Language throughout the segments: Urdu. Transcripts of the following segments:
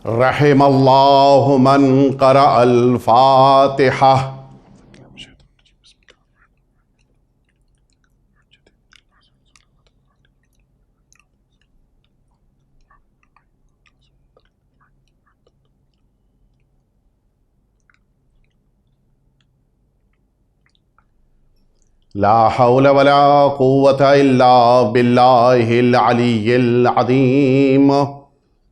رحم اللہ من قرأ الفاتحہ۔ لا حول ولا قوة الا باللہ العلی العظیم۔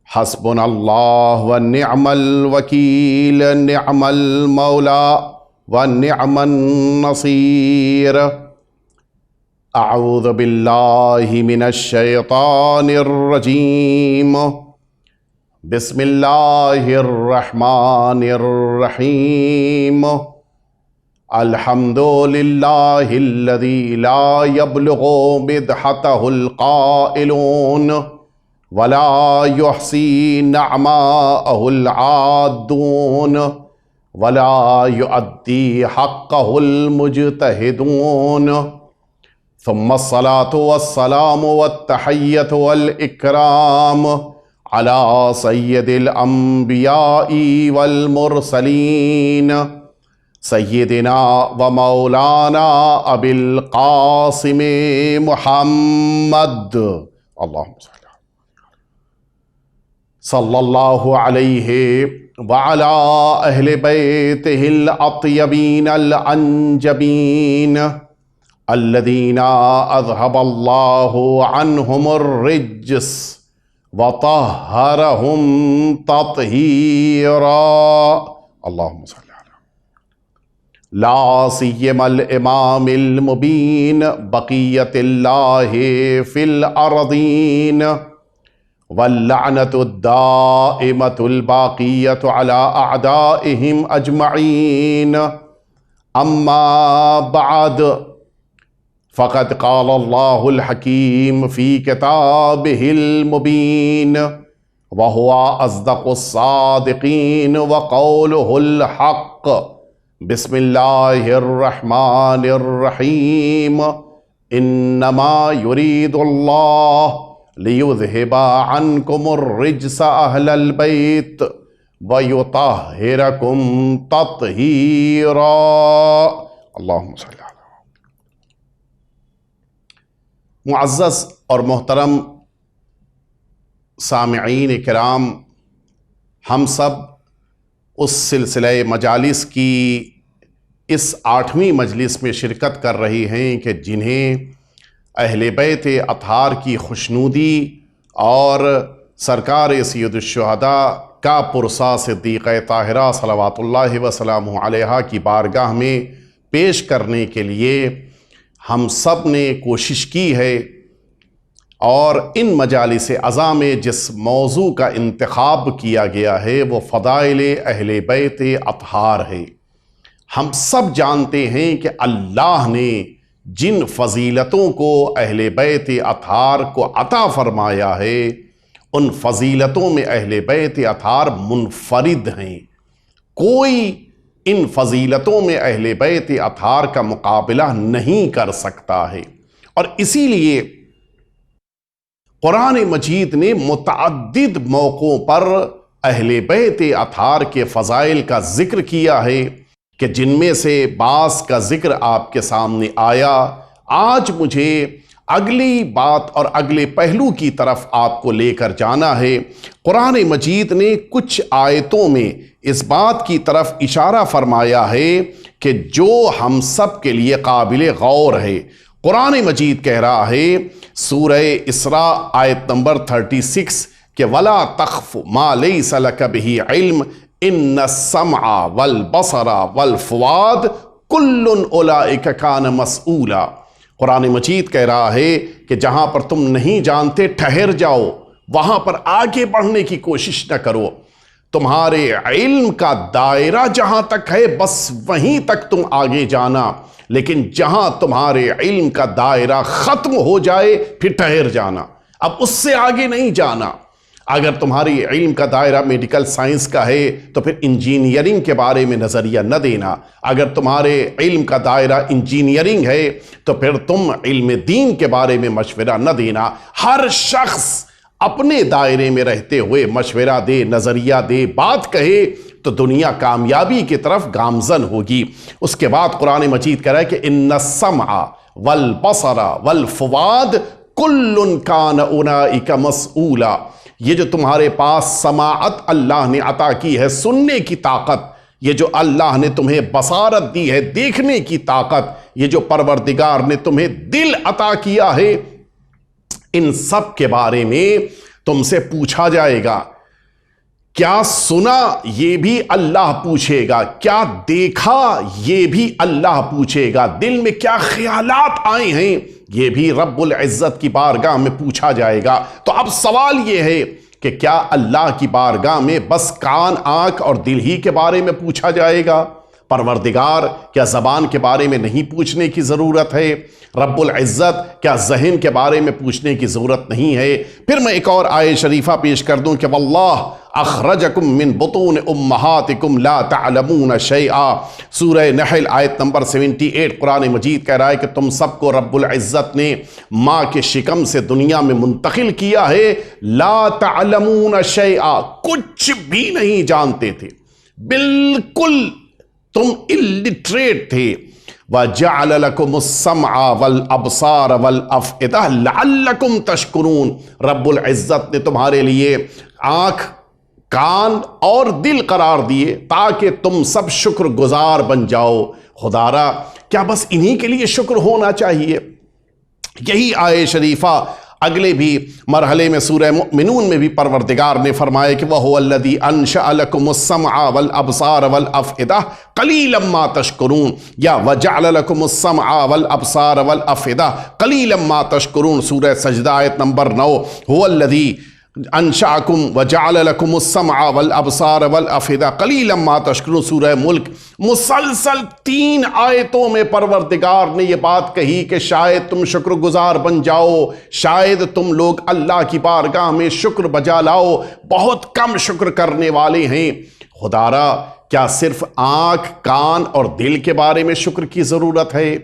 حسبنا اللہ ونعم الوکیل، نعم المولا ونعم النصیر۔ اعوذ باللہ من الشیطان الرجیم، بسم اللہ الرحمن الرحیم۔ الحمد للہ الذی لا یبلغ مدحتہ القائلون ولا يحصي نعماءه العادون ولا يؤدي حقه المجتهدون، ثم الصلاة والسلام والتحية والإكرام على سيد الأنبياء والمرسلين سيدنا ومولانا أبي القاسم محمد، اللهم صل صلی اللہ علیہ وعلی اہل بیتہ الاطیبین الانجبین الذین اذہب اللہ عنہم الرجس وطہرہم تطہیرا، اللہم صلی علی لا سیما الامام المبین بقیت اللہ فی الارضین واللعنة الدائمة الباقية على أعدائهم أجمعين، أما بعد فقد قال الله الحكيم في كتابه المبين وهو أصدق الصادقين وقوله الحق، بسم الله الرحمن الرحيم، إنما يريد الله لِيُذْهِبَ عَنْكُمُ الرِّجْسَ أَهْلَ الْبَيْتِ وَيُطَهِّرَكُمْ تَطْهِيرًا، اللہم صلی اللہ۔ معزز اور محترم سامعین کرام، ہم سب اس سلسلہ مجالس کی اس 8ویں مجلس میں شرکت کر رہے ہیں کہ جنہیں اہل بیت اطہار کی خوشنودی اور سرکار سید الشہداء کا پرسا صدیقہ طاہرہ صلوات اللہ وسلامہ علیہا کی بارگاہ میں پیش کرنے کے لیے ہم سب نے کوشش کی ہے، اور ان مجالس عزا میں جس موضوع کا انتخاب کیا گیا ہے وہ فضائل اہل بیت اطہار ہے۔ ہم سب جانتے ہیں کہ اللہ نے جن فضیلتوں کو اہل بیت اطہار کو عطا فرمایا ہے، ان فضیلتوں میں اہل بیت اطہار منفرد ہیں۔ کوئی ان فضیلتوں میں اہل بیت اطہار کا مقابلہ نہیں کر سکتا ہے، اور اسی لیے قرآن مجید نے متعدد موقعوں پر اہل بیت اطہار کے فضائل کا ذکر کیا ہے، کہ جن میں سے بعض کا ذکر آپ کے سامنے آیا۔ آج مجھے اگلی بات اور اگلے پہلو کی طرف آپ کو لے کر جانا ہے۔ قرآن مجید نے کچھ آیتوں میں اس بات کی طرف اشارہ فرمایا ہے کہ جو ہم سب کے لیے قابل غور ہے۔ قرآن مجید کہہ رہا ہے سورہ اسراء آیت نمبر 36 کہ وَلَا تَخْفُ مَا لَيْسَ لَكَ بِهِ عِلْمٌ ان السمع والبصر والفؤاد کل اولئک کان مسئولا۔ قرآن مجید کہہ رہا ہے کہ جہاں پر تم نہیں جانتے ٹھہر جاؤ، وہاں پر آگے بڑھنے کی کوشش نہ کرو۔ تمہارے علم کا دائرہ جہاں تک ہے بس وہیں تک تم آگے جانا، لیکن جہاں تمہارے علم کا دائرہ ختم ہو جائے پھر ٹھہر جانا، اب اس سے آگے نہیں جانا۔ اگر تمہاری علم کا دائرہ میڈیکل سائنس کا ہے تو پھر انجینئرنگ کے بارے میں نظریہ نہ دینا، اگر تمہارے علم کا دائرہ انجینئرنگ ہے تو پھر تم علم دین کے بارے میں مشورہ نہ دینا۔ ہر شخص اپنے دائرے میں رہتے ہوئے مشورہ دے، نظریہ دے، بات کہے تو دنیا کامیابی کی طرف گامزن ہوگی۔ اس کے بعد قرآن مجید کہہ رہا ہے کہ ان السمع والبصر والفؤاد کل کان اولئک مسئولا، یہ جو تمہارے پاس سماعت اللہ نے عطا کی ہے، سننے کی طاقت، یہ جو اللہ نے تمہیں بصارت دی ہے، دیکھنے کی طاقت، یہ جو پروردگار نے تمہیں دل عطا کیا ہے، ان سب کے بارے میں تم سے پوچھا جائے گا۔ کیا سنا یہ بھی اللہ پوچھے گا، کیا دیکھا یہ بھی اللہ پوچھے گا، دل میں کیا خیالات آئے ہیں یہ بھی رب العزت کی بارگاہ میں پوچھا جائے گا۔ تو اب سوال یہ ہے کہ کیا اللہ کی بارگاہ میں بس کان، آنکھ اور دل ہی کے بارے میں پوچھا جائے گا؟ پروردگار کیا زبان کے بارے میں نہیں پوچھنے کی ضرورت ہے؟ رب العزت کیا ذہن کے بارے میں پوچھنے کی ضرورت نہیں ہے؟ پھر میں ایک اور آیت شریفہ پیش کر دوں کہ واللہ اخرجکم من بطون امہاتکم لا تعلمون شیئا، سورہ نحل آیت نمبر 78۔ قرآن مجید کہہ رہا ہے کہ تم سب کو رب العزت نے ماں کے شکم سے دنیا میں منتقل کیا ہے، لا تعلمون شیئا، کچھ بھی نہیں جانتے تھے، بالکل تم الٹریٹ تھے۔ وَجَعَلَ لَكُمُ السَّمْعَ وَالْأَبْصَارَ وَالْأَفْئِدَةَ لَعَلَّكُمْ تَشْكُرُونَ، رب العزت نے تمہارے لیے آنکھ، کان اور دل قرار دیے تاکہ تم سب شکر گزار بن جاؤ۔ خدارا کیا بس انہی کے لیے شکر ہونا چاہیے؟ یہی آیت شریفہ اگلے بھی مرحلے میں سورہ مؤمنون میں بھی پروردگار نے فرمایا کہ وَهُوَ الَّذِي أَنشَأَ لَكُمُ السَّمْعَ وَالْأَبْصَارَ وَالْأَفْئِدَةَ قَلِيلًا مَا تَشْكُرُونَ، یا وَجَعَلَ لَكُمُ السَّمْعَ وَالْأَبْصَارَ وَالْأَفْئِدَةَ قَلِيلًا مَا تَشْكُرُونَ، سورہ سجدہ آیت نمبر 9۔ هُوَ الَّذِي انشأکم وجعل لکم السمع والابصار والافئدہ قلیلا ما تشکرون، سورہ ملک۔ مسلسل 3 آیتوں میں پروردگار نے یہ بات کہی کہ شاید تم شکر گزار بن جاؤ، شاید تم لوگ اللہ کی بارگاہ میں شکر بجا لاؤ، بہت کم شکر کرنے والے ہیں۔ خدارا کیا صرف آنکھ، کان اور دل کے بارے میں شکر کی ضرورت ہے؟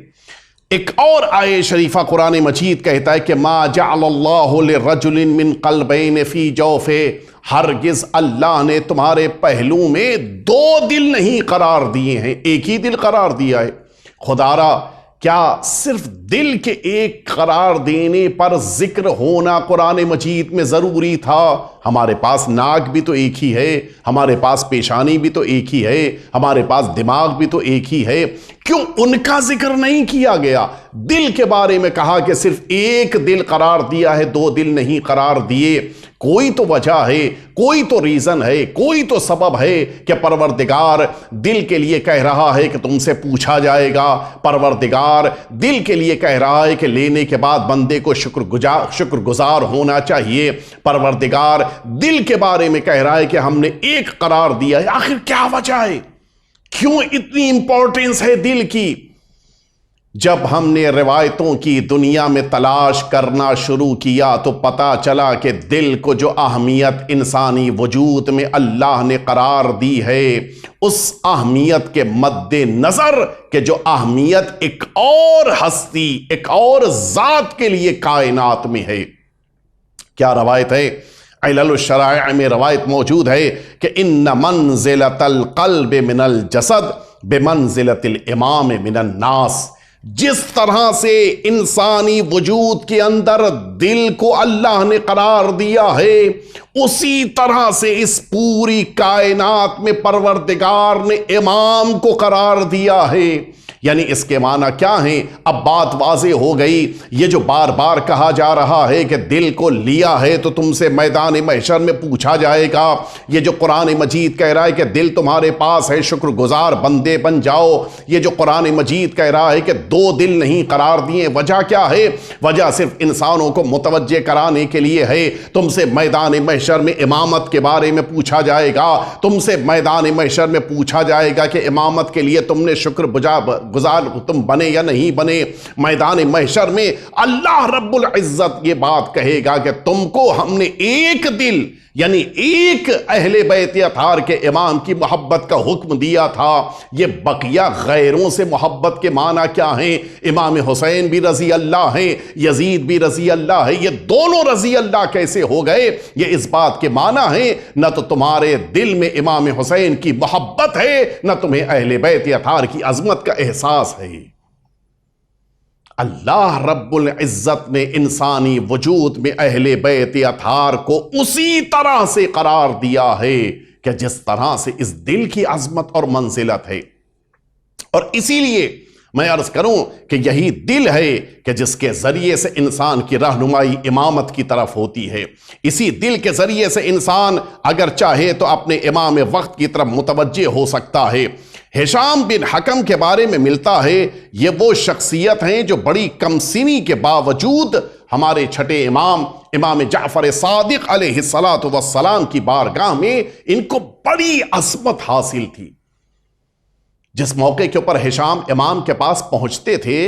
ایک اور آیت شریفہ قرآن مجید کہتا ہے کہ ما جعل اللہ لرجل من قلبین فی جوفہ، ہرگز اللہ نے تمہارے پہلو میں 2 دل نہیں قرار دیے ہیں، ایک ہی دل قرار دیا ہے۔ خدارا کیا صرف دل کے ایک قرار دینے پر ذکر ہونا قرآن مجید میں ضروری تھا؟ ہمارے پاس ناک بھی تو ایک ہی ہے، ہمارے پاس پیشانی بھی تو ایک ہی ہے، ہمارے پاس دماغ بھی تو ایک ہی ہے، کیوں ان کا ذکر نہیں کیا گیا؟ دل کے بارے میں کہا کہ صرف ایک دل قرار دیا ہے، 2 دل نہیں قرار دیے۔ کوئی تو وجہ ہے، کوئی تو ریزن ہے، کوئی تو سبب ہے کہ پروردگار دل کے لیے کہہ رہا ہے کہ تم سے پوچھا جائے گا، پروردگار دل کے لیے کہہ رہا ہے کہ لینے کے بعد بندے کو شکر گزار ہونا چاہیے، پروردگار دل کے بارے میں کہہ رہا ہے کہ ہم نے ایک قرار دیا ہے۔ آخر کیا وجہ ہے؟ کیوں اتنی امپورٹنس ہے دل کی؟ جب ہم نے روایتوں کی دنیا میں تلاش کرنا شروع کیا تو پتا چلا کہ دل کو جو اہمیت انسانی وجود میں اللہ نے قرار دی ہے، اس اہمیت کے مد نظر کہ جو اہمیت ایک اور ہستی، ایک اور ذات کے لیے کائنات میں ہے۔ کیا روایت ہے؟ علل الشرائع میں روایت موجود ہے کہ ان منزلۃ القلب من الجسد بمنزلۃ الامام من الناس، جس طرح سے انسانی وجود کے اندر دل کو اللہ نے قرار دیا ہے، اسی طرح سے اس پوری کائنات میں پروردگار نے امام کو قرار دیا ہے۔ یعنی اس کے معنی کیا ہیں؟ اب بات واضح ہو گئی۔ یہ جو بار بار کہا جا رہا ہے کہ دل کو لیا ہے تو تم سے میدان محشر میں پوچھا جائے گا، یہ جو قرآن مجید کہہ رہا ہے کہ دل تمہارے پاس ہے، شکر گزار بندے بن جاؤ، یہ جو قرآن مجید کہہ رہا ہے کہ 2 دل نہیں قرار دیے، وجہ کیا ہے؟ وجہ صرف انسانوں کو متوجہ کرانے کے لیے ہے۔ تم سے میدان محشر میں امامت کے بارے میں پوچھا جائے گا، تم سے میدان محشر میں پوچھا جائے گا کہ امامت کے لیے تم نے شکر گزار تم بنے یا نہیں بنے۔ میدان محشر میں اللہ رب العزت یہ بات کہے گا کہ تم کو ہم نے ایک دل یعنی ایک اہل بیت اطہار کے امام کی محبت کا حکم دیا تھا، یہ بقیہ غیروں سے محبت کے معنی کیا ہیں؟ امام حسین بھی رضی اللہ ہیں، یزید بھی رضی اللہ ہے، یہ دونوں رضی اللہ کیسے ہو گئے؟ یہ اس بات کے معنی ہیں نہ تو تمہارے دل میں امام حسین کی محبت ہے، نہ تمہیں اہل بیت اطہار کی عظمت کا احساس ہے۔ اللہ رب العزت نے انسانی وجود میں اہل بیت اطہار کو اسی طرح سے قرار دیا ہے کہ جس طرح سے اس دل کی عظمت اور منزلت ہے، اور اسی لیے میں عرض کروں کہ یہی دل ہے کہ جس کے ذریعے سے انسان کی رہنمائی امامت کی طرف ہوتی ہے۔ اسی دل کے ذریعے سے انسان اگر چاہے تو اپنے امام وقت کی طرف متوجہ ہو سکتا ہے۔ ہشام بن حکم کے بارے میں ملتا ہے یہ وہ شخصیت ہیں جو بڑی کم سنی کے باوجود ہمارے چھٹے امام جعفر صادق علیہ السلام کی بارگاہ میں ان کو بڑی عظمت حاصل تھی۔ جس موقع کے اوپر ہشام امام کے پاس پہنچتے تھے،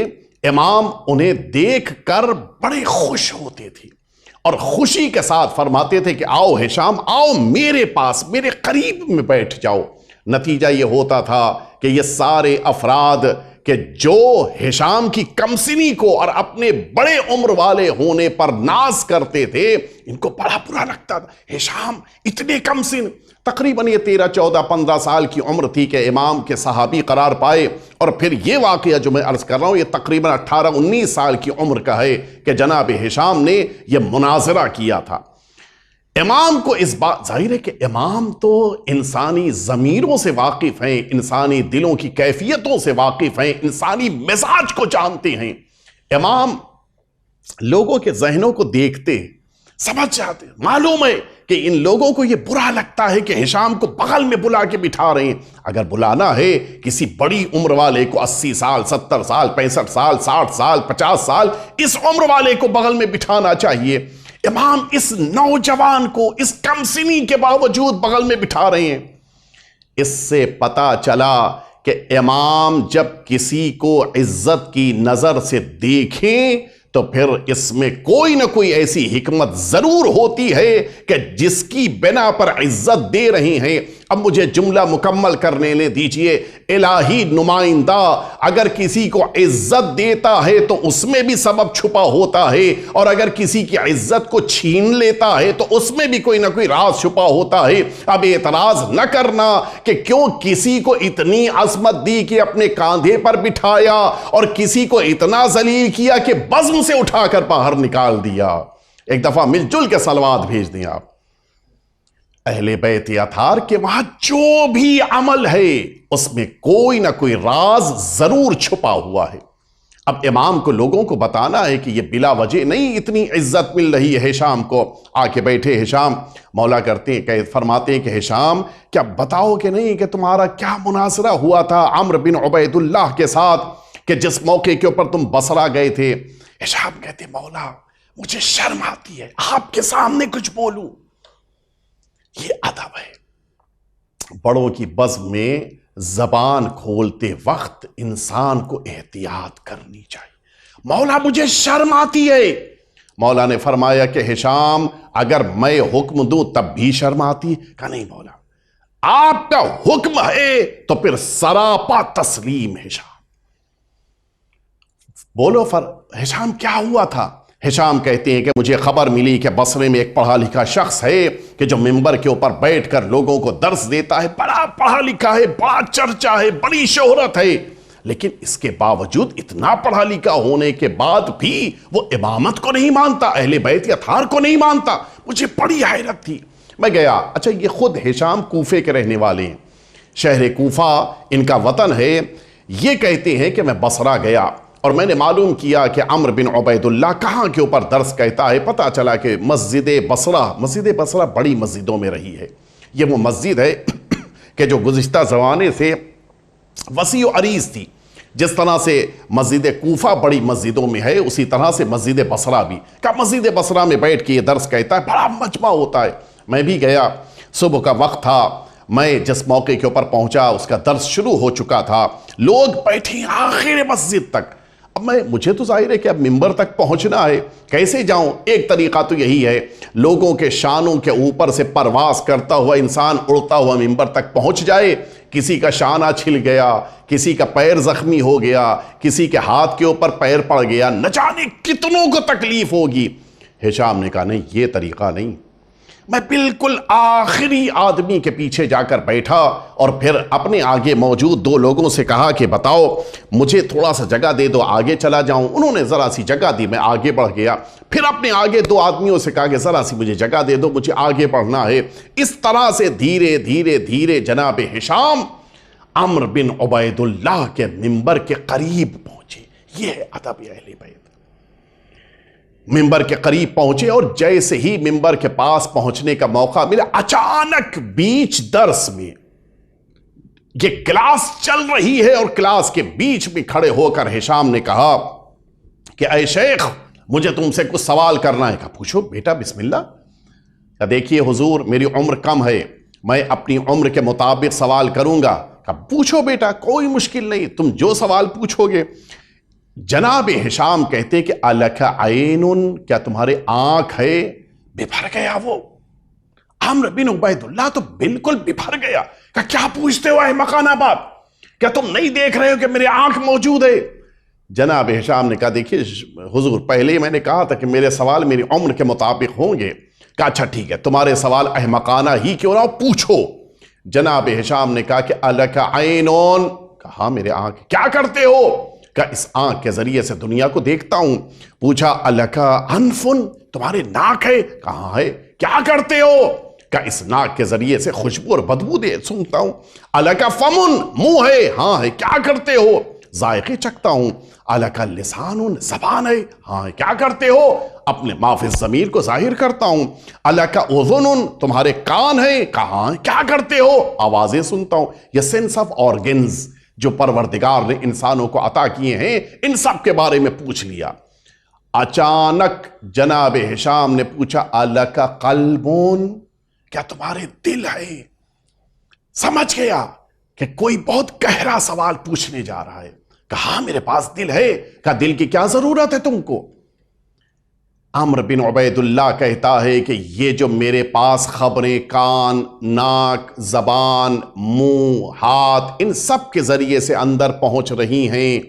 امام انہیں دیکھ کر بڑے خوش ہوتے تھے اور خوشی کے ساتھ فرماتے تھے کہ آؤ ہشام، آؤ میرے پاس، میرے قریب میں بیٹھ جاؤ۔ نتیجہ یہ ہوتا تھا کہ یہ سارے افراد کہ جو ہشام کی کمسنی کو اور اپنے بڑے عمر والے ہونے پر ناز کرتے تھے، ان کو بڑا برا لگتا تھا۔ ہشام اتنے کمسن، تقریباً یہ 13 14 15 سال کی عمر تھی کہ امام کے صحابی قرار پائے، اور پھر یہ واقعہ جو میں عرض کر رہا ہوں یہ تقریباً 18 19 سال کی عمر کا ہے کہ جناب ہشام نے یہ مناظرہ کیا تھا۔ امام کو اس بات ظاہر ہے کہ امام تو انسانی ضمیروں سے واقف ہیں، انسانی دلوں کی کیفیتوں سے واقف ہیں، انسانی مزاج کو جانتے ہیں۔ امام لوگوں کے ذہنوں کو دیکھتے ہیں، سمجھ جاتے ہیں، معلوم ہے کہ ان لوگوں کو یہ برا لگتا ہے کہ ہشام کو بغل میں بلا کے بٹھا رہے ہیں۔ اگر بلانا ہے کسی بڑی عمر والے کو، 80 سال 70 سال 65 سال 60 سال 50 سال، اس عمر والے کو بغل میں بٹھانا چاہیے۔ امام اس نوجوان کو اس کم سنی کے باوجود بغل میں بٹھا رہے ہیں۔ اس سے پتا چلا کہ امام جب کسی کو عزت کی نظر سے دیکھیں تو پھر اس میں کوئی نہ کوئی ایسی حکمت ضرور ہوتی ہے کہ جس کی بنا پر عزت دے رہی ہیں۔ اب مجھے جملہ مکمل کرنے لے دیجئے۔ الہی نمائندہ اگر کسی کو عزت دیتا ہے تو اس میں بھی سبب چھپا ہوتا ہے، اور اگر کسی کی عزت کو چھین لیتا ہے تو اس میں بھی کوئی نہ کوئی راز چھپا ہوتا ہے۔ اب اعتراض نہ کرنا کہ کیوں کسی کو اتنی عظمت دی کہ اپنے کاندھے پر بٹھایا، اور کسی کو اتنا ذلیل کیا کہ بزم سے اٹھا کر باہر نکال دیا۔ ایک دفعہ مل جل کے صلوات بھیج دیں آپ۔ اہل بیت اطہار کے وہاں جو بھی عمل ہے اس میں کوئی نہ کوئی راز ضرور چھپا ہوا ہے۔ اب امام کو لوگوں کو بتانا ہے کہ یہ بلا وجہ نہیں اتنی عزت مل رہی ہے ہشام کو۔ آ کے بیٹھے ہشام، مولا کرتے ہیں کہ فرماتے ہیں کہ ہشام کیا بتاؤ کہ نہیں کہ تمہارا کیا مناظرہ ہوا تھا عمرو بن عبید اللہ کے ساتھ کہ جس موقع کے اوپر تم بصرہ گئے تھے؟ ہشام کہتے مولا مجھے شرم آتی ہے آپ کے سامنے کچھ بولوں۔ یہ ادب ہے۔ بڑوں کی بزم میں زبان کھولتے وقت انسان کو احتیاط کرنی چاہیے۔ مولا مجھے شرم آتی ہے۔ مولا نے فرمایا کہ ہشام اگر میں حکم دوں تب بھی شرم آتی؟ کہا نہیں مولا، آپ کا حکم ہے تو پھر سراپا تسلیم۔ ہشام بولو ہشام کیا ہوا تھا؟ ہشام کہتے ہیں کہ مجھے خبر ملی کہ بصرے میں ایک پڑھا لکھا شخص ہے کہ جو منبر کے اوپر بیٹھ کر لوگوں کو درس دیتا ہے، بڑا پڑھا لکھا ہے، بڑا چرچا ہے، بڑی شہرت ہے، لیکن اس کے باوجود اتنا پڑھا لکھا ہونے کے بعد بھی وہ امامت کو نہیں مانتا، اہل بیت اطہار کو نہیں مانتا۔ مجھے بڑی حیرت تھی۔ میں گیا، اچھا یہ خود ہشام کوفے کے رہنے والے ہیں، شہر کوفہ ان کا وطن ہے۔ یہ کہتے ہیں کہ میں بصرہ گیا اور میں نے معلوم کیا کہ عمرو بن عبید اللہ کہاں کے اوپر درس کہتا ہے۔ پتہ چلا کہ مسجد بصرہ بڑی مسجدوں میں رہی ہے۔ یہ وہ مسجد ہے کہ جو گزشتہ زمانے سے وسیع و عریض تھی۔ جس طرح سے مسجد کوفہ بڑی مسجدوں میں ہے، اسی طرح سے مسجد بصرہ بھی۔ کہ مسجد بصرہ میں بیٹھ کے یہ درس کہتا ہے، بڑا مجمع ہوتا ہے۔ میں بھی گیا، صبح کا وقت تھا۔ میں جس موقع کے اوپر پہنچا اس کا درس شروع ہو چکا تھا، لوگ بیٹھے آخر مسجد تک۔ اب مجھے تو ظاہر ہے کہ اب ممبر تک پہنچنا ہے، کیسے جاؤں؟ ایک طریقہ تو یہی ہے، لوگوں کے شانوں کے اوپر سے پرواز کرتا ہوا انسان اڑتا ہوا ممبر تک پہنچ جائے۔ کسی کا شانہ چھل گیا، کسی کا پیر زخمی ہو گیا، کسی کے ہاتھ کے اوپر پیر پڑ گیا، نہ جانے کتنوں کو تکلیف ہوگی۔ ہشام نے کہا نہیں، یہ طریقہ نہیں۔ میں بالکل آخری آدمی کے پیچھے جا کر بیٹھا اور پھر اپنے آگے موجود دو لوگوں سے کہا کہ بتاؤ مجھے تھوڑا سا جگہ دے دو، آگے چلا جاؤں۔ انہوں نے ذرا سی جگہ دی، میں آگے بڑھ گیا۔ پھر اپنے آگے دو آدمیوں سے کہا کہ ذرا سی مجھے جگہ دے دو، مجھے آگے بڑھنا ہے۔ اس طرح سے دھیرے دھیرے دھیرے جناب ہشام عمرو بن عبید اللہ کے ممبر کے قریب پہنچے۔ یہ ہے ادب اہل بیت۔ ممبر کے قریب پہنچے اور جیسے ہی ممبر کے پاس پہنچنے کا موقع ملا، اچانک بیچ درس میں، یہ کلاس چل رہی ہے اور کلاس کے بیچ میں کھڑے ہو کر ہشام نے کہا کہ اے شیخ مجھے تم سے کچھ سوال کرنا ہے۔ کہا پوچھو بیٹا، بسم اللہ۔ کہا دیکھیے حضور میری عمر کم ہے، میں اپنی عمر کے مطابق سوال کروں گا۔ کہا پوچھو بیٹا، کوئی مشکل نہیں، تم جو سوال پوچھو گے۔ جناب ہشام کہتے کہ الک عین، کیا تمہارے آنکھ ہے؟ ببھر گیا وہ عمرو بن عبید اللہ، تو بالکل ببھر گیا۔ کہ کیا پوچھتے ہو احمقانہ بات؟ کیا تم نہیں دیکھ رہے ہو کہ میری آنکھ موجود ہے؟ جناب ہشام نے کہا دیکھیے حضور، پہلے ہی میں نے کہا تھا کہ میرے سوال میری عمر کے مطابق ہوں گے۔ کہا اچھا ٹھیک ہے، تمہارے سوال احمقانہ ہی کیوں نہ ہو، پوچھو۔ جناب ہشام نے کہا کہ الک عین، کہا میرے آنکھ، کیا کرتے ہو؟ کہ اس آنکھ کے ذریعے سے دنیا کو دیکھتا ہوں۔ پوچھا الک انفن، تمہارے ناک ہے؟ کہاں ہے؟ کیا کرتے ہو؟ کہ اس ناک کے ذریعے سے خوشبو اور بدبو سنتا ہوں۔ الک فمن، منہ ہے؟ ہاں ہے۔ کیا کرتے ہو؟ ذائقے چکھتا ہوں۔ الک لسان، زبان ہے؟ ہاں ہے۔ کیا کرتے ہو؟ اپنے ما فی الضمیر کو ظاہر کرتا ہوں۔ الک اذن، تمہارے کان ہے؟ کہاں ہے؟ کیا کرتے ہو؟ آوازیں سنتا ہوں۔ یہ سینس آف آرگنز جو پروردگار نے انسانوں کو عطا کیے ہیں، ان سب کے بارے میں پوچھ لیا۔ اچانک جناب ہشام نے پوچھا الک قلبون، کیا تمہارے دل ہے؟ سمجھ گیا کہ کوئی بہت گہرا سوال پوچھنے جا رہا ہے۔ کہا ہاں میرے پاس دل ہے۔ کہا دل کی کیا ضرورت ہے تم کو؟ عمرو بن عبید اللہ کہتا ہے کہ یہ جو میرے پاس خبریں کان، ناک، زبان، منہ، ہاتھ، ان سب کے ذریعے سے اندر پہنچ رہی ہیں،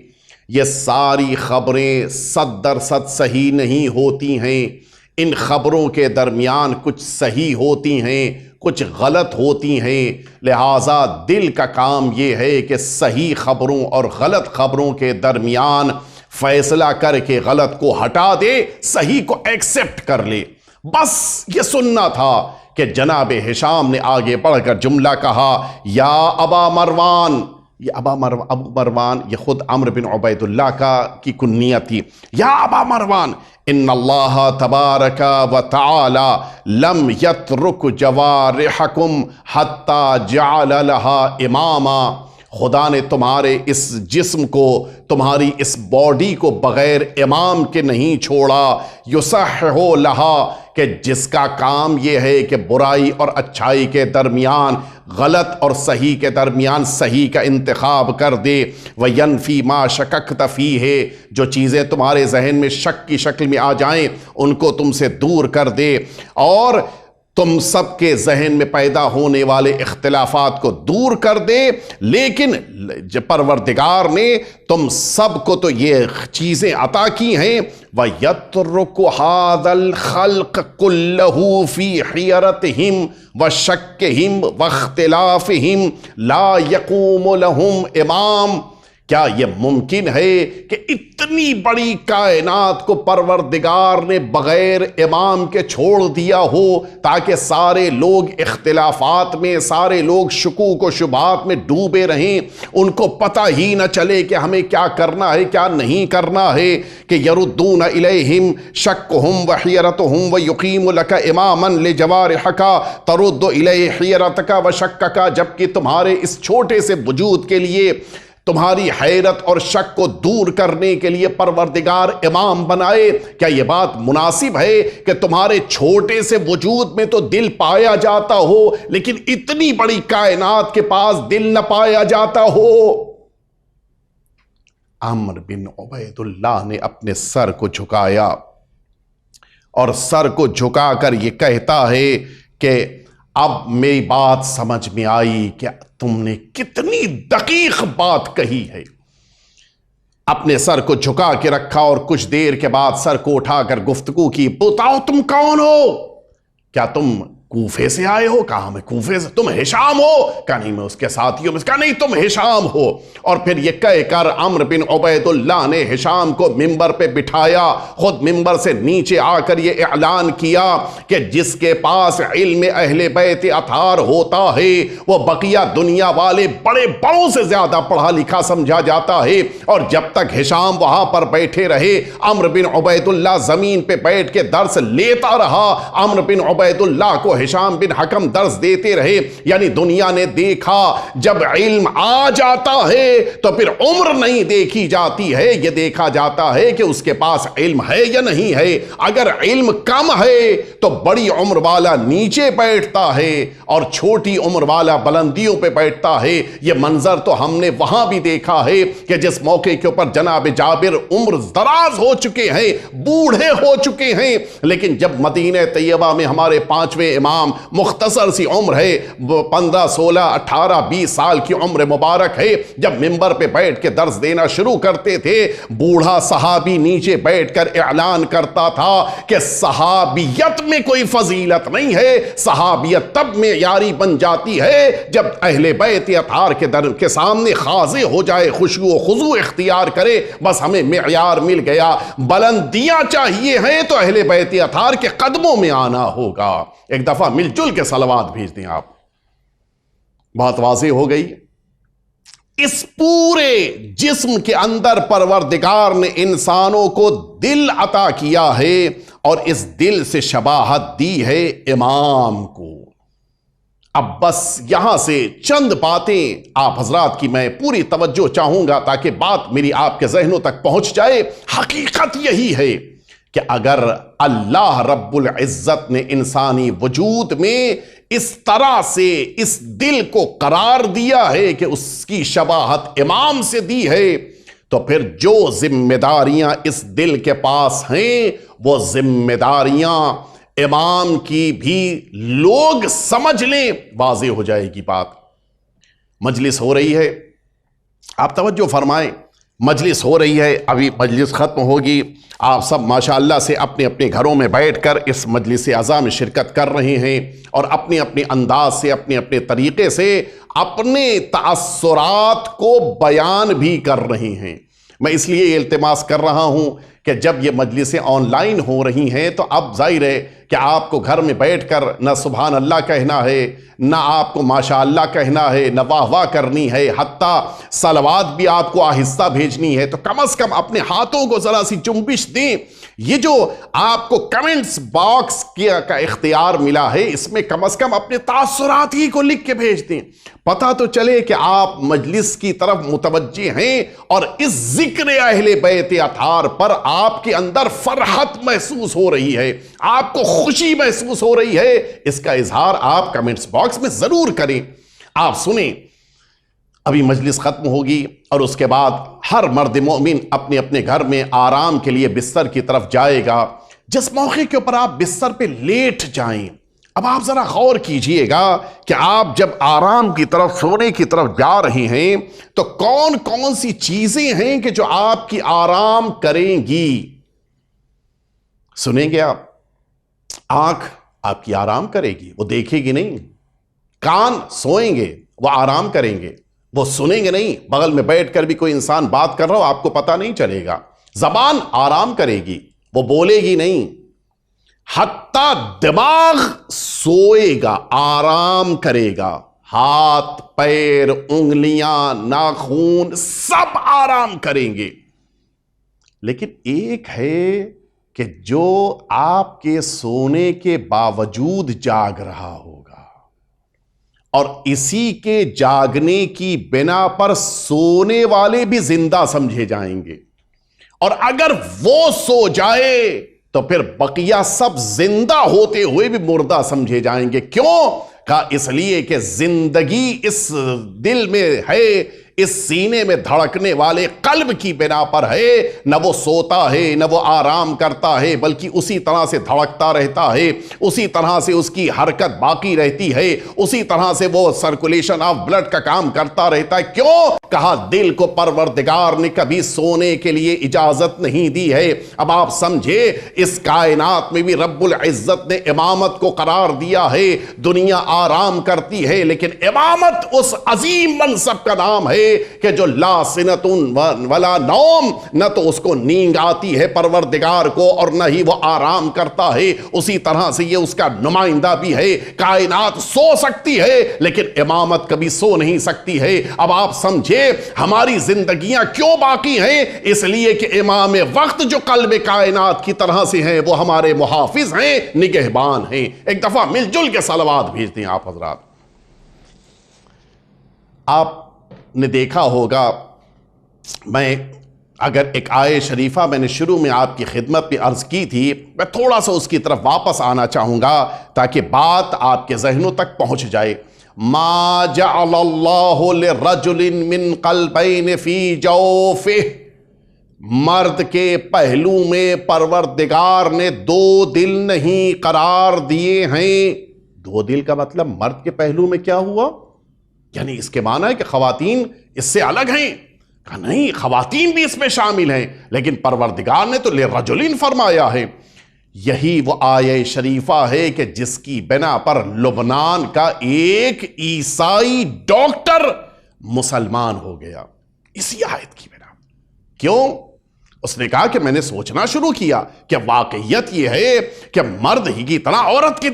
یہ ساری خبریں 100% صحیح نہیں ہوتی ہیں۔ ان خبروں کے درمیان کچھ صحیح ہوتی ہیں، کچھ غلط ہوتی ہیں۔ لہٰذا دل کا کام یہ ہے کہ صحیح خبروں اور غلط خبروں کے درمیان فیصلہ کر کے غلط کو ہٹا دے، صحیح کو ایکسپٹ کر لے۔ بس یہ سننا تھا کہ جناب ہشام نے آگے بڑھ کر جملہ کہا یا ابا مروان۔ یہ ابو مروان یہ خود عمرو بن عبید اللہ کی کنیت تھی۔ یا ابا مروان، ان اللہ تبارک و تعالی لم یترک جوارحکم حتی جعل لہا اماما، خدا نے تمہارے اس جسم کو، تمہاری اس باڈی کو بغیر امام کے نہیں چھوڑا۔ یصحح لہا، کہ جس کا کام یہ ہے کہ برائی اور اچھائی کے درمیان، غلط اور صحیح کے درمیان صحیح کا انتخاب کر دے۔ وَيَنْفِي مَا شَكَكْتَ فِيهِ، جو چیزیں تمہارے ذہن میں شک کی شکل میں آ جائیں ان کو تم سے دور کر دے، اور تم سب کے ذہن میں پیدا ہونے والے اختلافات کو دور کر دے۔ لیکن پروردگار نے تم سب کو تو یہ چیزیں عطا کی ہیں۔ وَيَتْرُكُ هَذَا الْخَلْقَ كُلَّهُ فِي حِيَرَتِهِمْ وَشَكِّهِمْ وَاخْتِلَافِهِمْ لَا يَقُومُ لَهُمْ امام۔ کیا یہ ممکن ہے کہ اتنی بڑی کائنات کو پروردگار نے بغیر امام کے چھوڑ دیا ہو تاکہ سارے لوگ اختلافات میں، سارے لوگ شکوک و شبہات میں ڈوبے رہیں، ان کو پتہ ہی نہ چلے کہ ہمیں کیا کرنا ہے کیا نہیں کرنا ہے؟ کہ یردون الیہم شکہم وحیرتہم ویقیم لک اماما لجوارحک ترد الیہ حیرتک وشکک، جبکہ تمہارے اس چھوٹے سے وجود کے لیے، تمہاری حیرت اور شک کو دور کرنے کے لیے پروردگار امام بنائے۔ کیا یہ بات مناسب ہے کہ تمہارے چھوٹے سے وجود میں تو دل پایا جاتا ہو لیکن اتنی بڑی کائنات کے پاس دل نہ پایا جاتا ہو؟ عمرو بن عبیداللہ نے اپنے سر کو جھکایا اور سر کو جھکا کر یہ کہتا ہے کہ اب میری بات سمجھ میں آئی کہ تم نے کتنی دقیق بات کہی ہے۔ اپنے سر کو جھکا کے رکھا اور کچھ دیر کے بعد سر کو اٹھا کر گفتگو کی، بتاؤ تم کون ہو؟ کیا تم کوفے سے آئے ہو؟ کہا میں کوفے سے۔ تم ہشام ہو؟ کہا نہیں میں اس کے ساتھی ہوں۔ کہا نہیں تم ہشام ہو۔ اور پھر یہ کہہ کر عمرو بن عبیداللہ نے ہشام کو ممبر پہ بٹھایا، خود ممبر سے نیچے آ کر یہ اعلان کیا کہ جس کے پاس علم اہل بیت اطہار ہوتا ہے وہ بقیہ دنیا والے بڑے بڑوں سے زیادہ پڑھا لکھا سمجھا جاتا ہے۔ اور جب تک ہشام وہاں پر بیٹھے رہے، عمرو بن عبیداللہ زمین پہ بیٹھ کے درس لیتا رہا۔ عمرو بن عبیداللہ کو ہشام بن حکم درس دیتے رہے۔ یعنی دنیا نے دیکھا جب علم آ جاتا ہے تو پھر عمر نہیں دیکھی جاتی ہے، یہ دیکھا جاتا ہے کہ اس کے پاس علم ہے یا نہیں ہے۔ اگر علم کم ہے تو بڑی عمر والا نیچے بیٹھتا ہے اور چھوٹی عمر والا بلندیوں پہ بیٹھتا ہے۔ یہ منظر تو ہم نے وہاں بھی دیکھا ہے کہ جس موقع کے اوپر جناب جابر عمر دراز ہو چکے ہیں، بوڑھے ہو چکے ہیں، لیکن جب مدینہ طیبہ میں ہمارے پانچویں امام، مختصر سی عمر ہے، 15 16 18 20 سال کی عمر مبارک ہے، جب ممبر پہ بیٹھ کے درس دینا شروع کرتے تھے، بوڑھا صحابی نیچے بیٹھ کر اعلان کرتا تھا کہ صحابیت میں کوئی فضیلت نہیں ہے، صحابیت تب معیاری بن جاتی ہے جب اہل بیت اطہار کے سامنے خاضع ہو جائے، خشوع و خضوع اختیار کرے، بس ہمیں معیار مل گیا۔ بلندیاں چاہیے ہیں تو اہل بیت اطہار کے قدموں میں آنا ہوگا۔ ایک دفعہ مل جل کے صلوات بھیج دیں آپ۔ بات واضح ہو گئی۔ اس پورے جسم کے اندر پروردگار نے انسانوں کو دل عطا کیا ہے اور اس دل سے شباہت دی ہے امام کو۔ اب بس یہاں سے چند باتیں آپ حضرات کی میں پوری توجہ چاہوں گا تاکہ بات میری آپ کے ذہنوں تک پہنچ جائے۔ حقیقت یہی ہے کہ اگر اللہ رب العزت نے انسانی وجود میں اس طرح سے اس دل کو قرار دیا ہے کہ اس کی شباہت امام سے دی ہے، تو پھر جو ذمہ داریاں اس دل کے پاس ہیں وہ ذمہ داریاں امام کی بھی لوگ سمجھ لیں، واضح ہو جائے گی بات۔ مجلس ہو رہی ہے، آپ توجہ فرمائیں، مجلس ہو رہی ہے، ابھی مجلس ختم ہوگی، آپ سب ماشاءاللہ سے اپنے اپنے گھروں میں بیٹھ کر اس مجلس اعظم میں شرکت کر رہے ہیں اور اپنے اپنے انداز سے، اپنے اپنے طریقے سے اپنے تاثرات کو بیان بھی کر رہے ہیں۔ میں اس لیے التماس کر رہا ہوں کہ جب یہ مجلسیں آن لائن ہو رہی ہیں تو اب ظاہر ہے کہ آپ کو گھر میں بیٹھ کر نہ سبحان اللہ کہنا ہے، نہ آپ کو ماشاء اللہ کہنا ہے، نہ واہ واہ کرنی ہے، حتیٰ صلوات بھی آپ کو آہستہ بھیجنی ہے، تو کم از کم اپنے ہاتھوں کو ذرا سی جنبش دیں۔ یہ جو آپ کو کمنٹس باکس کا اختیار ملا ہے، اس میں کم از کم اپنے تاثرات ہی کو لکھ کے بھیج دیں، پتہ تو چلے کہ آپ مجلس کی طرف متوجہ ہیں اور اس ذکر اہل بیت اطہار پر آپ کے اندر فرحت محسوس ہو رہی ہے، آپ کو خوشی محسوس ہو رہی ہے۔ اس کا اظہار آپ کمنٹس باکس میں ضرور کریں۔ آپ سنیں، ابھی مجلس ختم ہوگی اور اس کے بعد ہر مرد مومن اپنے اپنے گھر میں آرام کے لیے بستر کی طرف جائے گا۔ جس موقع کے اوپر آپ بستر پہ لیٹ جائیں، اب آپ ذرا غور کیجئے گا کہ آپ جب آرام کی طرف، سونے کی طرف جا رہے ہیں تو کون کون سی چیزیں ہیں کہ جو آپ کی آرام کریں گی۔ سنیں گے آپ؟ آنکھ آپ کی آرام کرے گی، وہ دیکھے گی نہیں۔ کان سوئیں گے، وہ آرام کریں گے، وہ سنیں گے نہیں۔ بغل میں بیٹھ کر بھی کوئی انسان بات کر رہا ہو آپ کو پتہ نہیں چلے گا۔ زبان آرام کرے گی، وہ بولے گی نہیں۔ حتیٰ دماغ سوئے گا، آرام کرے گا، ہاتھ، پیر، انگلیاں، ناخون سب آرام کریں گے۔ لیکن ایک ہے کہ جو آپ کے سونے کے باوجود جاگ رہا ہوگا اور اسی کے جاگنے کی بنا پر سونے والے بھی زندہ سمجھے جائیں گے، اور اگر وہ سو جائے تو پھر بقیہ سب زندہ ہوتے ہوئے بھی مردہ سمجھے جائیں گے۔ کیوں؟ کہا اس لیے کہ زندگی اس دل میں ہے، اس سینے میں دھڑکنے والے قلب کی بنا پر ہے۔ نہ وہ سوتا ہے نہ وہ آرام کرتا ہے، بلکہ اسی طرح سے دھڑکتا رہتا ہے، اسی طرح سے اس کی حرکت باقی رہتی ہے، اسی طرح سے وہ سرکولیشن آف بلڈ کا کام کرتا رہتا ہے۔ کیوں؟ کہا دل کو پروردگار نے کبھی سونے کے لیے اجازت نہیں دی ہے۔ اب آپ سمجھے، اس کائنات میں بھی رب العزت نے امامت کو قرار دیا ہے۔ دنیا آرام کرتی ہے، لیکن امامت اس عظیم منصب کا نام ہے کہ جو لا سنۃ ولا نوم، نہ تو اس کو نیند آتی ہے پروردگار کو اور نہ ہی وہ آرام کرتا ہے۔ اسی طرح سے یہ اس کا نمائندہ بھی ہے۔ کائنات سو سکتی ہے لیکن امامت کبھی سو نہیں سکتی ہے۔ اب آپ سمجھے ہماری زندگیاں کیوں باقی ہیں؟ اس لیے کہ امام وقت جو قلب کائنات کی طرح سے ہیں، وہ ہمارے محافظ ہیں، نگہبان ہیں۔ ایک دفعہ مل جل کے صلوات بھیج دیں آپ حضرات۔ آپ نے دیکھا ہوگا، میں اگر ایک آیت شریفہ میں نے شروع میں آپ کی خدمت میں عرض کی تھی، میں تھوڑا سا اس کی طرف واپس آنا چاہوں گا تاکہ بات آپ کے ذہنوں تک پہنچ جائے۔ ما جعل اللہ لرجل من قلبین فی جوفہ، مرد کے پہلو میں پروردگار نے دو دل نہیں قرار دیے ہیں۔ دو دل کا مطلب مرد کے پہلو میں کیا ہوا؟ یعنی اس کے معنی ہے کہ خواتین اس سے الگ ہیں؟ کہا نہیں، خواتین بھی اس میں شامل ہیں، لیکن پروردگار نے تو لرجل فرمایا ہے۔ یہی وہ آیہ شریفہ ہے کہ جس کی بنا پر لبنان کا ایک عیسائی ڈاکٹر مسلمان ہو گیا، اسی آیت کی بنا۔ کیوں؟ اس نے کہا کہ میں نے سوچنا شروع کیا کہ واقعیت یہ ہے کہ مرد ہی کی طرح عورت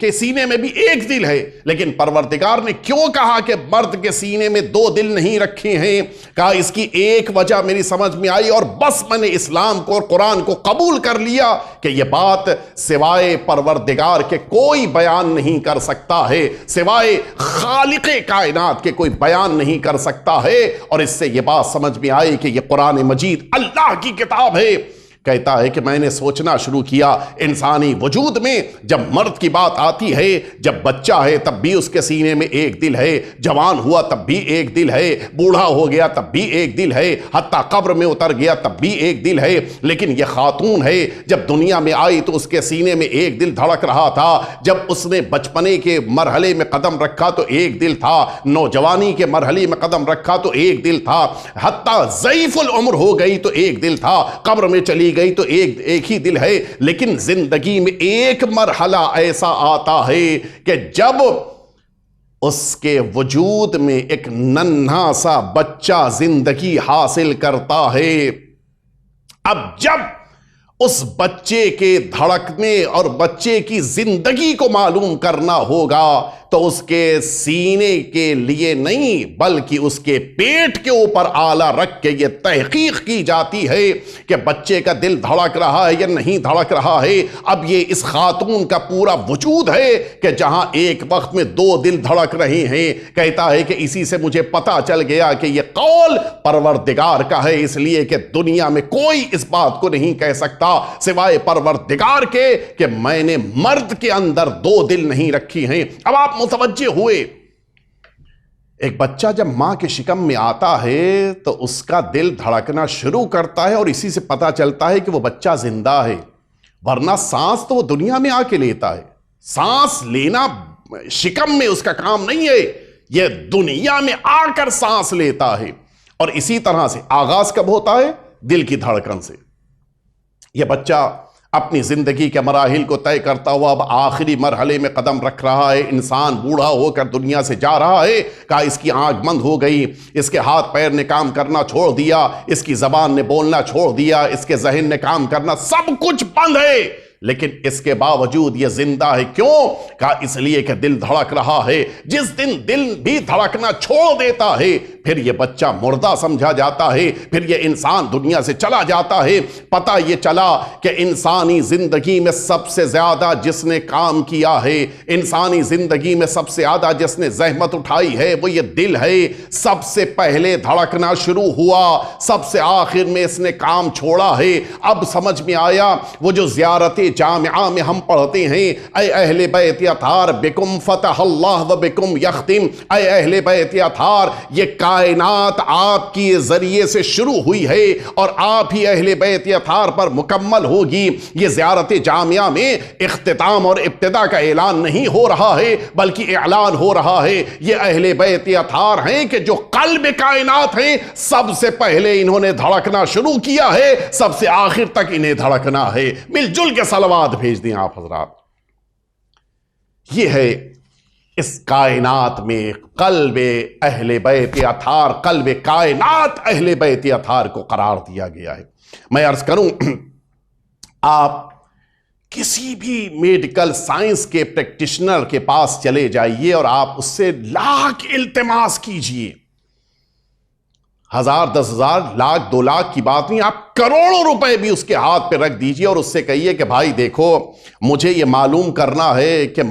کے سینے میں بھی ایک دل ہے، لیکن پروردگار نے کیوں کہا کہ مرد کے سینے میں دو دل نہیں رکھے ہیں؟ کہا اس کی ایک وجہ میری سمجھ میں آئی، اور بس میں نے اسلام کو اور قرآن کو قبول کر لیا کہ یہ بات سوائے پروردگار کے کوئی بیان نہیں کر سکتا ہے، سوائے خالق کائنات کے کوئی بیان نہیں کر سکتا ہے۔ اور اس سے یہ بات سمجھ میں آئی کہ یہ قرآن مجید اللہ کی کتاب ہے۔ کہتا ہے کہ میں نے سوچنا شروع کیا، انسانی وجود میں جب مرد کی بات آتی ہے، جب بچہ ہے تب بھی اس کے سینے میں ایک دل ہے، جوان ہوا تب بھی ایک دل ہے، بوڑھا ہو گیا تب بھی ایک دل ہے، حتیٰ قبر میں اتر گیا تب بھی ایک دل ہے۔ لیکن یہ خاتون ہے، جب دنیا میں آئی تو اس کے سینے میں ایک دل دھڑک رہا تھا، جب اس نے بچپنے کے مرحلے میں قدم رکھا تو ایک دل تھا، نوجوانی کے مرحلے میں قدم رکھا تو ایک دل تھا، حتیٰ ضعیف العمر ہو گئی تو ایک دل تھا، قبر میں چلی گئی تو ایک ہی دل ہے۔ لیکن زندگی میں ایک مرحلہ ایسا آتا ہے کہ جب اس کے وجود میں ایک ننھا سا بچہ زندگی حاصل کرتا ہے۔ اب جب اس بچے کے دھڑکنے اور بچے کی زندگی کو معلوم کرنا ہوگا تو اس کے سینے کے لیے نہیں بلکہ اس کے پیٹ کے اوپر آلہ رکھ کے یہ تحقیق کی جاتی ہے کہ بچے کا دل دھڑک رہا ہے یا نہیں دھڑک رہا ہے۔ اب یہ اس خاتون کا پورا وجود ہے کہ جہاں ایک وقت میں دو دل دھڑک رہے ہیں۔ کہتا ہے کہ اسی سے مجھے پتا چل گیا کہ یہ قول پروردگار کا ہے، اس لیے کہ دنیا میں کوئی اس بات کو نہیں کہہ سکتا سوائے پروردگار کے کہ میں نے مرد کے اندر دو دل نہیں رکھی ہیں۔ اب آپ متوجہ ہوئے، ایک بچہ جب ماں کے شکم میں آتا ہے تو اس کا دل دھڑکنا شروع کرتا ہے اور اسی سے پتا چلتا ہے کہ وہ بچہ زندہ ہے، ورنہ سانس تو وہ دنیا میں آ کے لیتا ہے۔ سانس لینا شکم میں اس کا کام نہیں ہے، یہ دنیا میں آ کر سانس لیتا ہے۔ اور اسی طرح سے آغاز کب ہوتا ہے؟ دل کی دھڑکن سے۔ یہ بچہ اپنی زندگی کے مراحل کو طے کرتا ہوا اب آخری مرحلے میں قدم رکھ رہا ہے۔ انسان بوڑھا ہو کر دنیا سے جا رہا ہے، کہا اس کی آنکھ بند ہو گئی، اس کے ہاتھ پیر نے کام کرنا چھوڑ دیا، اس کی زبان نے بولنا چھوڑ دیا، اس کے ذہن نے کام کرنا، سب کچھ بند ہے، لیکن اس کے باوجود یہ زندہ ہے۔ کیوں؟ کہا اس لیے کہ دل دھڑک رہا ہے۔ جس دن دل بھی دھڑکنا چھوڑ دیتا ہے پھر یہ بچہ مردہ سمجھا جاتا ہے، پھر یہ انسان دنیا سے چلا جاتا ہے۔ پتہ یہ چلا کہ انسانی زندگی میں سب سے زیادہ جس نے کام کیا ہے، انسانی زندگی میں سب سے زیادہ جس نے زحمت اٹھائی ہے وہ یہ دل ہے۔ سب سے پہلے دھڑکنا شروع ہوا، سب سے آخر میں اس نے کام چھوڑا ہے۔ اب سمجھ میں آیا وہ جو زیارت جامعہ میں ہم پڑھتے ہیں، اے اہل بیت اطہار بکم فتح اللہ و بکم یختم، اے اہل بیت اطہار یہ کائنات آپ کی ذریعے سے شروع ہوئی ہے اور آپ ہی اہل بیت اطہار پر مکمل ہوگی۔ یہ زیارت جامعہ میں اختتام اور ابتدا کا اعلان نہیں ہو رہا ہے بلکہ اعلان ہو رہا ہے یہ اہل بیت اطہار ہیں کہ جو قلب کائنات ہیں، سب سے پہلے انہوں نے دھڑکنا شروع کیا ہے، سب سے آخر تک انہیں دھڑکنا ہے۔ مل جل کے صلوات بھیج دیں آپ حضرات۔ یہ ہے اس کائنات میں قلب اہل بیت اطہار، قلب کائنات اہل بیت اطہار کو قرار دیا گیا ہے۔ میں عرض کروں، آپ کسی بھی میڈیکل سائنس کے پریکٹیشنر کے پاس چلے جائیے اور آپ اس سے لاکھ التماس کیجئے، 1000 10,000 لاکھ 2 لاکھ کی بات نہیں، آپ کروڑوں روپے بھی اس کے ہاتھ پہ رکھ دیجئے اور اس سے کہیے کہ بھائی دیکھو، مجھے یہ معلوم کرنا ہے کہ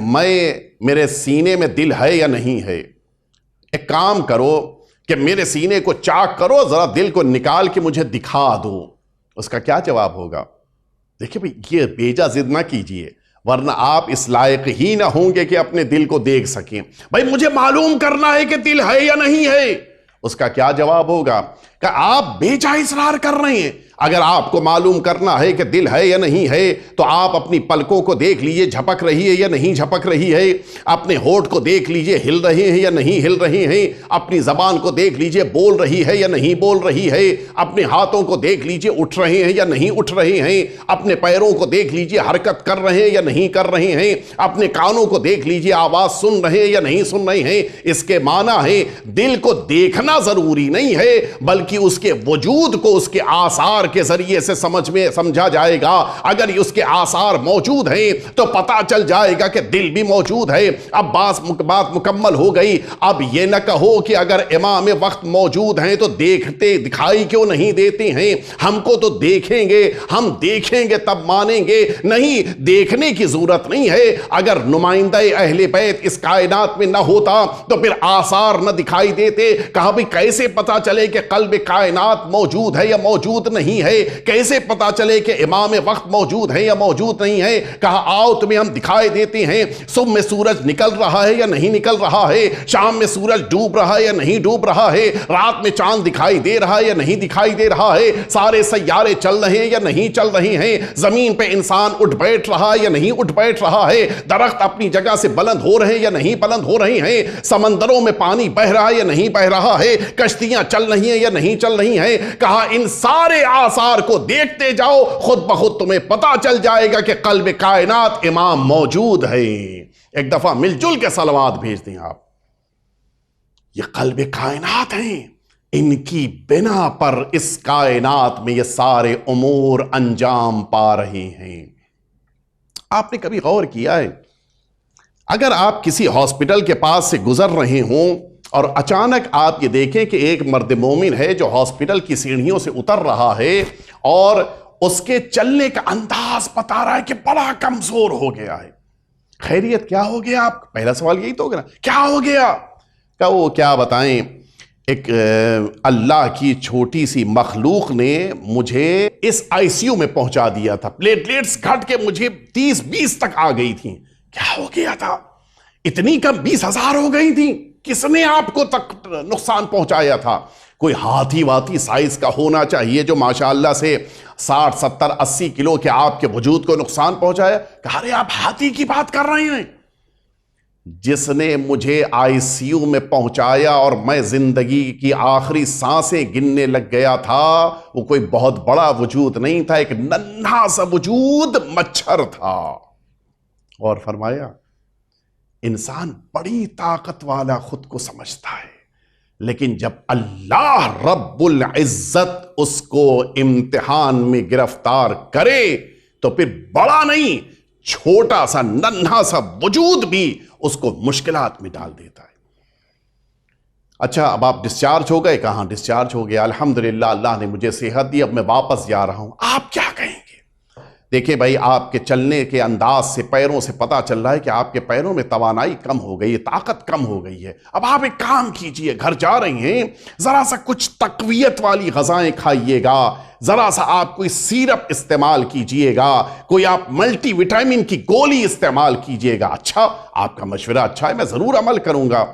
میرے سینے میں دل ہے یا نہیں ہے۔ ایک کام کرو کہ میرے سینے کو چاک کرو، ذرا دل کو نکال کے مجھے دکھا دو۔ اس کا کیا جواب ہوگا؟ دیکھیں بھئی، یہ بیجا ضد نہ کیجئے، ورنہ آپ اس لائق ہی نہ ہوں گے کہ اپنے دل کو دیکھ سکیں۔ بھائی مجھے معلوم کرنا ہے کہ دل ہے یا نہیں ہے۔ اس کا کیا جواب ہوگا؟ کہ آپ بیجا اصرار کر رہے ہیں۔ اگر آپ کو معلوم کرنا ہے کہ دل ہے یا نہیں ہے تو آپ اپنی پلکوں کو دیکھ لیجئے، جھپک رہی ہے یا نہیں جھپک رہی ہے، اپنے ہونٹ کو دیکھ لیجئے، ہل رہے ہیں یا نہیں ہل رہے ہیں، اپنی زبان کو دیکھ لیجئے، بول رہی ہے یا نہیں بول رہی ہے، اپنے ہاتھوں کو دیکھ لیجئے، اٹھ رہے ہیں یا نہیں اٹھ رہے ہیں، اپنے پیروں کو دیکھ لیجئے، حرکت کر رہے ہیں یا نہیں کر رہے ہیں، اپنے کانوں کو دیکھ لیجئے، آواز سن رہے ہیں یا نہیں سن رہے ہیں۔ اس کے معنی ہے دل کو دیکھنا ضروری نہیں ہے بلکہ اس کے وجود کو اس کے آثار کے ذریعے سے سمجھا جائے گا۔ اگر اس کے آثار موجود ہیں تو پتا چل جائے گا کہ دل بھی موجود ہے۔ اب بات مکمل ہو گئی۔ اب یہ نہ کہو کہ اگر امام وقت موجود ہیں تو دیکھتے دکھائی کیوں نہیں دیتے ہیں، ہم کو تو دیکھیں گے، ہم دیکھیں گے تب مانیں گے۔ نہیں، دیکھنے کی ضرورت نہیں ہے۔ اگر نمائندہ اہل بیت اس کائنات میں نہ ہوتا تو پھر آثار نہ دکھائی دیتے۔ کہا بھی کیسے پتا چلے کہ قلب کائنات موجود ہے یا موجود نہیں ہے، کیسے پتا چلے کہ امام وقت موجود ہے یا موجود نہیں ہے؟ کہا آؤ تمہیں ہم دکھائے دیتے ہیں، صبح میں سورج نکل رہا ہے یا نہیں نکل رہا ہے، شام میں سورج ڈوب رہا ہے یا نہیں ڈوب رہا ہے، رات میں چاند دکھائی دے رہا ہے یا نہیں دکھائی دے رہا ہے، سارے سیارے چل رہے ہیں یا نہیں چل رہے ہیں، زمین پہ انسان اٹھ بیٹھ رہا ہے یا نہیں اٹھ بیٹھ رہا ہے، درخت اپنی جگہ سے بلند ہو رہے ہیں یا نہیں بلند ہو رہے ہیں، سمندروں میں پانی بہ رہا ہے یا نہیں بہ رہا ہے، کشتیاں چل رہی ہیں یا نہیں چل رہی ہیں۔ کہا ان سارے آثار کو دیکھتے جاؤ، خود بخود تمہیں پتا چل جائے گا کہ قلب کائنات امام موجود ہے۔ ایک دفعہ مل جل کے صلوات بھیج دیں آپ۔ یہ قلب کائنات ہیں، ان کی بنا پر اس کائنات میں یہ سارے امور انجام پا رہے ہیں۔ آپ نے کبھی غور کیا ہے، اگر آپ کسی ہاسپٹل کے پاس سے گزر رہے ہوں اور اچانک آپ یہ دیکھیں کہ ایک مرد مومن ہے جو ہاسپٹل کی سیڑھیوں سے اتر رہا ہے اور اس کے چلنے کا انداز بتا رہا ہے کہ بڑا کمزور ہو گیا ہے، خیریت کیا ہو گیا؟ آپ پہلا سوال یہی تو ہوگا نا، کیا ہو گیا؟ کہ وہ کیا بتائیں، ایک اللہ کی چھوٹی سی مخلوق نے مجھے اس آئی سی یو میں پہنچا دیا تھا، پلیٹلیٹس گھٹ کے مجھے 30-20 تک آ گئی تھیں۔ کیا ہو گیا تھا؟ اتنی کم 20,000 ہو گئی تھیں۔ کس نے آپ کو تک نقصان پہنچایا تھا؟ کوئی ہاتھی واتی سائز کا ہونا چاہیے جو ماشاءاللہ سے 60 70 80 کلو کے آپ کے وجود کو نقصان پہنچایا۔ کہا رہے آپ ہاتھی کی بات کر رہے ہیں؟ جس نے مجھے آئی سی یو میں پہنچایا اور میں زندگی کی آخری سانسیں گننے لگ گیا تھا، وہ کوئی بہت بڑا وجود نہیں تھا، ایک ننھا سا وجود مچھر تھا۔ اور فرمایا انسان بڑی طاقت والا خود کو سمجھتا ہے، لیکن جب اللہ رب العزت اس کو امتحان میں گرفتار کرے تو پھر بڑا نہیں، چھوٹا سا ننھا سا وجود بھی اس کو مشکلات میں ڈال دیتا ہے۔ اچھا اب آپ ڈسچارج ہو گئے؟ کہاں ڈسچارج ہو گیا، الحمدللہ اللہ نے مجھے صحت دی، اب میں واپس جا رہا ہوں۔ آپ کیا کہیں گے؟ دیکھیں بھائی، آپ کے چلنے کے انداز سے، پیروں سے پتا چل رہا ہے کہ آپ کے پیروں میں توانائی کم ہو گئی ہے، طاقت کم ہو گئی ہے۔ اب آپ ایک کام کیجئے، گھر جا رہے ہیں، ذرا سا کچھ تقویت والی غذائیں کھائیے گا، ذرا سا آپ کوئی سیرپ استعمال کیجئے گا، کوئی آپ ملٹی وٹامن کی گولی استعمال کیجئے گا۔ اچھا، آپ کا مشورہ اچھا ہے، میں ضرور عمل کروں گا،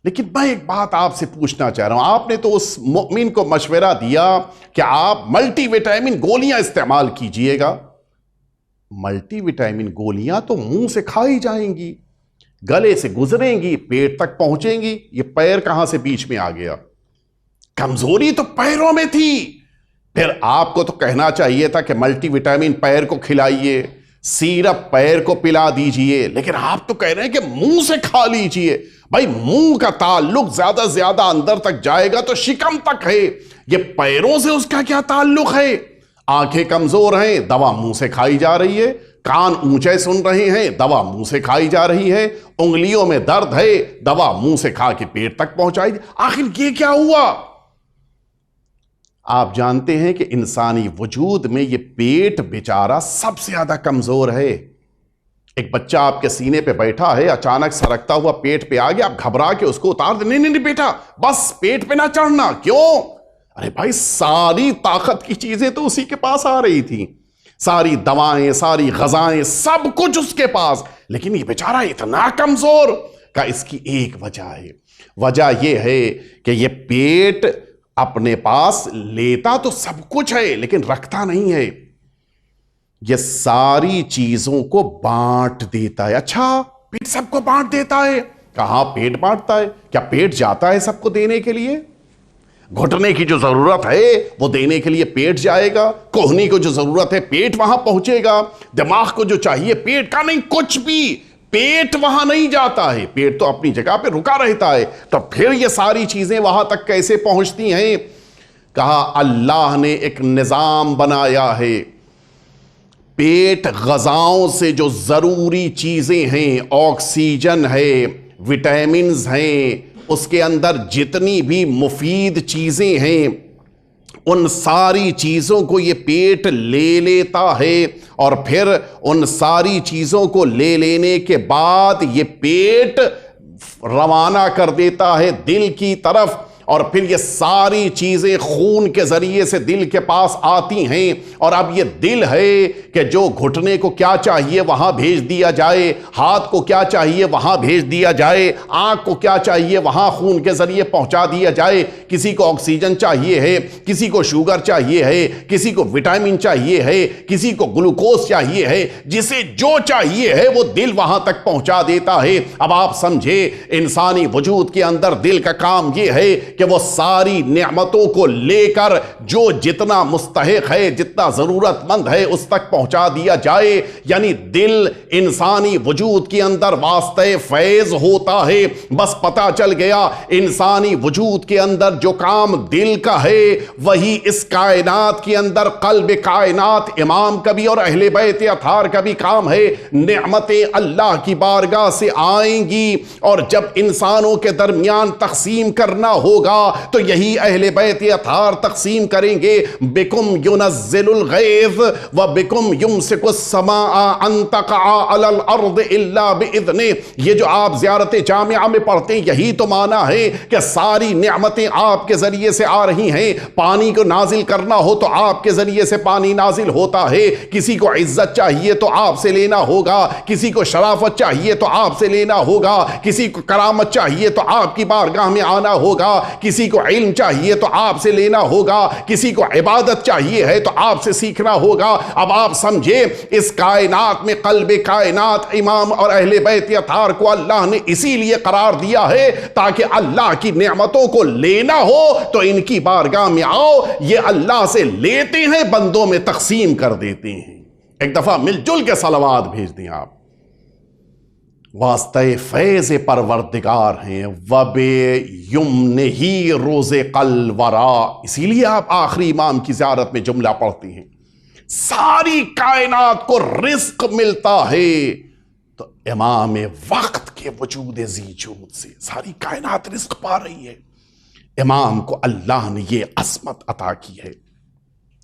لیکن میں ایک بات آپ سے پوچھنا چاہ رہا ہوں، آپ نے تو اس مؤمن کو مشورہ دیا کہ آپ ملٹی وٹامن گولیاں استعمال کیجئے گا۔ ملٹی وٹامن گولیاں تو منہ سے کھائی جائیں گی، گلے سے گزریں گی، پیٹ تک پہنچیں گی، یہ پیر کہاں سے بیچ میں آ گیا؟ کمزوری تو پیروں میں تھی، پھر آپ کو تو کہنا چاہیے تھا کہ ملٹی وٹامن پیر کو کھلائیے، سیرپ پیر کو پلا دیجئے، لیکن آپ تو کہہ رہے ہیں کہ منہ سے کھا لیجئے۔ بھائی منہ کا تعلق زیادہ زیادہ اندر تک جائے گا تو شکم تک ہے، یہ پیروں سے اس کا کیا تعلق ہے؟ آنکھیں کمزور ہیں، دوا منہ سے کھائی جا رہی ہے، کان اونچے سن رہے ہیں، دوا منہ سے کھائی جا رہی ہے، انگلیوں میں درد ہے، دوا منہ سے کھا کے پیٹ تک پہنچائی، آخر یہ کیا ہوا؟ آپ جانتے ہیں کہ انسانی وجود میں یہ پیٹ بیچارہ سب سے زیادہ کمزور ہے۔ ایک بچہ آپ کے سینے پہ بیٹھا ہے، اچانک سرکتا ہوا پیٹ پہ آ گیا، آپ گھبرا کے اس کو اتار دیں، نہیں نہیں بیٹا بس پیٹ پہ نہ چڑھنا۔ کیوں؟ ارے بھائی ساری طاقت کی چیزیں تو اسی کے پاس آ رہی تھیں، ساری دوائیں، ساری غذائیں، سب کچھ اس کے پاس، لیکن یہ بیچارہ اتنا کمزور۔ کا اس کی ایک وجہ ہے، وجہ یہ ہے کہ یہ پیٹ اپنے پاس لیتا تو سب کچھ ہے لیکن رکھتا نہیں ہے، یہ ساری چیزوں کو بانٹ دیتا ہے۔ اچھا پیٹ سب کو بانٹ دیتا ہے؟ کہاں پیٹ بانٹتا ہے؟ کیا پیٹ جاتا ہے سب کو دینے کے لیے؟ گھٹنے کی جو ضرورت ہے وہ دینے کے لیے پیٹ جائے گا، کوہنی کو جو ضرورت ہے پیٹ وہاں پہنچے گا، دماغ کو جو چاہیے پیٹ کا نہیں، کچھ بھی پیٹ وہاں نہیں جاتا ہے، پیٹ تو اپنی جگہ پہ رکا رہتا ہے، تو پھر یہ ساری چیزیں وہاں تک کیسے پہنچتی ہیں؟ کہا اللہ نے ایک نظام بنایا ہے، پیٹ غذاؤں سے جو ضروری چیزیں ہیں، آکسیجن ہے، وٹامنز ہیں، اس کے اندر جتنی بھی مفید چیزیں ہیں، ان ساری چیزوں کو یہ پیٹ لے لیتا ہے، اور پھر ان ساری چیزوں کو لے لینے کے بعد یہ پیٹ روانہ کر دیتا ہے دل کی طرف، اور پھر یہ ساری چیزیں خون کے ذریعے سے دل کے پاس آتی ہیں، اور اب یہ دل ہے کہ جو گھٹنے کو کیا چاہیے وہاں بھیج دیا جائے، ہاتھ کو کیا چاہیے وہاں بھیج دیا جائے، آنکھ کو کیا چاہیے وہاں خون کے ذریعے پہنچا دیا جائے، کسی کو آکسیجن چاہیے ہے، کسی کو شوگر چاہیے ہے، کسی کو وٹامن چاہیے ہے، کسی کو گلوکوز چاہیے ہے، جسے جو چاہیے ہے وہ دل وہاں تک پہنچا دیتا ہے۔ اب آپ سمجھے انسانی وجود کے اندر دل کا کام یہ ہے کہ وہ ساری نعمتوں کو لے کر جو جتنا مستحق ہے، جتنا ضرورت مند ہے اس تک پہنچا دیا جائے، یعنی دل انسانی وجود کے اندر واسطہ فیض ہوتا ہے۔ بس پتہ چل گیا انسانی وجود کے اندر جو کام دل کا ہے وہی اس کائنات کے اندر قلب کائنات امام کا بھی اور اہل بیت اطہار کا بھی کام ہے۔ نعمتیں اللہ کی بارگاہ سے آئیں گی، اور جب انسانوں کے درمیان تقسیم کرنا ہوگا تو یہی اہل بیت اطہار تقسیم کریں گے۔ بکم ينزل الغیث وبکم یمسک السماء ان تقع علی الارض الا باذنہ، یہ جو آپ زیارت جامعہ میں پڑھتے ہیں یہی تو معنی ہے کہ ساری نعمتیں آپ کے ذریعے سے آ رہی ہیں۔ پانی کو نازل کرنا ہو تو آپ کے ذریعے سے پانی نازل ہوتا ہے، کسی کو عزت چاہیے تو آپ سے لینا ہوگا، کسی کو شرافت چاہیے تو آپ سے لینا ہوگا، کسی کو کرامت چاہیے تو آپ کی بارگاہ میں آنا ہوگا، کسی کو علم چاہیے تو آپ سے لینا ہوگا، کسی کو عبادت چاہیے ہے تو آپ سے سیکھنا ہوگا۔ اب آپ سمجھے اس کائنات میں قلب کائنات امام اور اہل بیت اطہار کو اللہ نے اسی لیے قرار دیا ہے تاکہ اللہ کی نعمتوں کو لینا ہو تو ان کی بارگاہ میں آؤ، یہ اللہ سے لیتے ہیں بندوں میں تقسیم کر دیتے ہیں۔ ایک دفعہ مل جل کے صلوات بھیج دیں آپ۔ واسطہ فیض پروردگار ہیں، وَبِيُمْنِهِ رُزِقَ الْوَرَىٰ، اسی لیے آپ آخری امام کی زیارت میں جملہ پڑھتی ہیں، ساری کائنات کو رزق ملتا ہے، تو امام وقت کے وجود ذی جود سے ساری کائنات رزق پا رہی ہے۔ امام کو اللہ نے یہ عظمت عطا کی ہے۔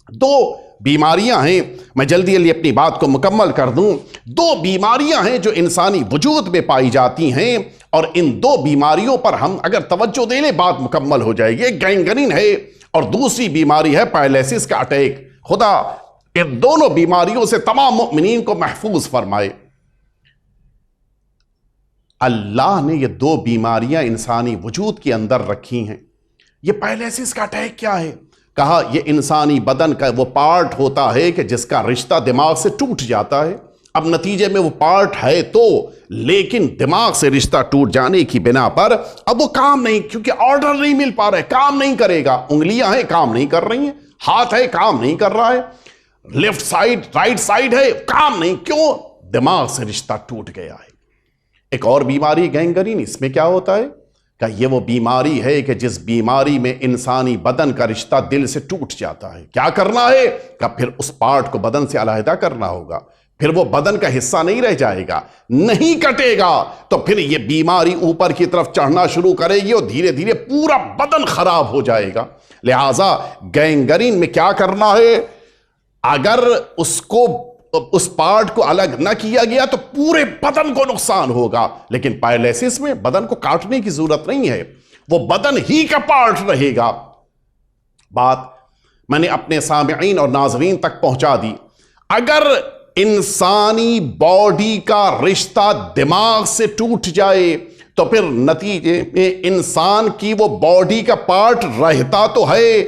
دو بیماریاں ہیں، میں جلدی اپنی بات کو مکمل کر دوں، دو بیماریاں ہیں جو انسانی وجود میں پائی جاتی ہیں، اور ان دو بیماریوں پر ہم اگر توجہ دے لیں بات مکمل ہو جائے گی۔ ایک گینگرین ہے اور دوسری بیماری ہے پیرالائسس کا اٹیک۔ خدا ان دونوں بیماریوں سے تمام مؤمنین کو محفوظ فرمائے۔ اللہ نے یہ دو بیماریاں انسانی وجود کے اندر رکھی ہیں۔ یہ پیرالائسس کا اٹیک کیا ہے؟ کہا یہ انسانی بدن کا وہ پارٹ ہوتا ہے کہ جس کا رشتہ دماغ سے ٹوٹ جاتا ہے۔ اب نتیجے میں وہ پارٹ ہے تو، لیکن دماغ سے رشتہ ٹوٹ جانے کی بنا پر اب وہ کام نہیں، کیونکہ آرڈر نہیں مل پا رہا ہے، کام نہیں کرے گا۔ انگلیاں ہیں کام نہیں کر رہی ہیں، ہاتھ ہے کام نہیں کر رہا ہے، لیفٹ سائڈ رائٹ سائڈ ہے کام نہیں، کیوں؟ دماغ سے رشتہ ٹوٹ گیا ہے۔ ایک اور بیماری گینگرین، اس میں کیا ہوتا ہے کہ یہ وہ بیماری ہے کہ جس بیماری میں انسانی بدن کا رشتہ دل سے ٹوٹ جاتا ہے۔ کیا کرنا ہے کہ پھر اس پارٹ کو بدن سے علیحدہ کرنا ہوگا، پھر وہ بدن کا حصہ نہیں رہ جائے گا، نہیں کٹے گا تو پھر یہ بیماری اوپر کی طرف چڑھنا شروع کرے گی اور دھیرے دھیرے پورا بدن خراب ہو جائے گا۔ لہٰذا گینگرین میں کیا کرنا ہے؟ اگر اس پارٹ کو الگ نہ کیا گیا تو پورے بدن کو نقصان ہوگا، لیکن پیرالائسس میں بدن کو کاٹنے کی ضرورت نہیں ہے، وہ بدن ہی کا پارٹ رہے گا۔ بات میں نے اپنے سامعین اور ناظرین تک پہنچا دی۔ اگر انسانی باڈی کا رشتہ دماغ سے ٹوٹ جائے تو پھر نتیجے میں انسان کی وہ باڈی کا پارٹ رہتا تو ہے،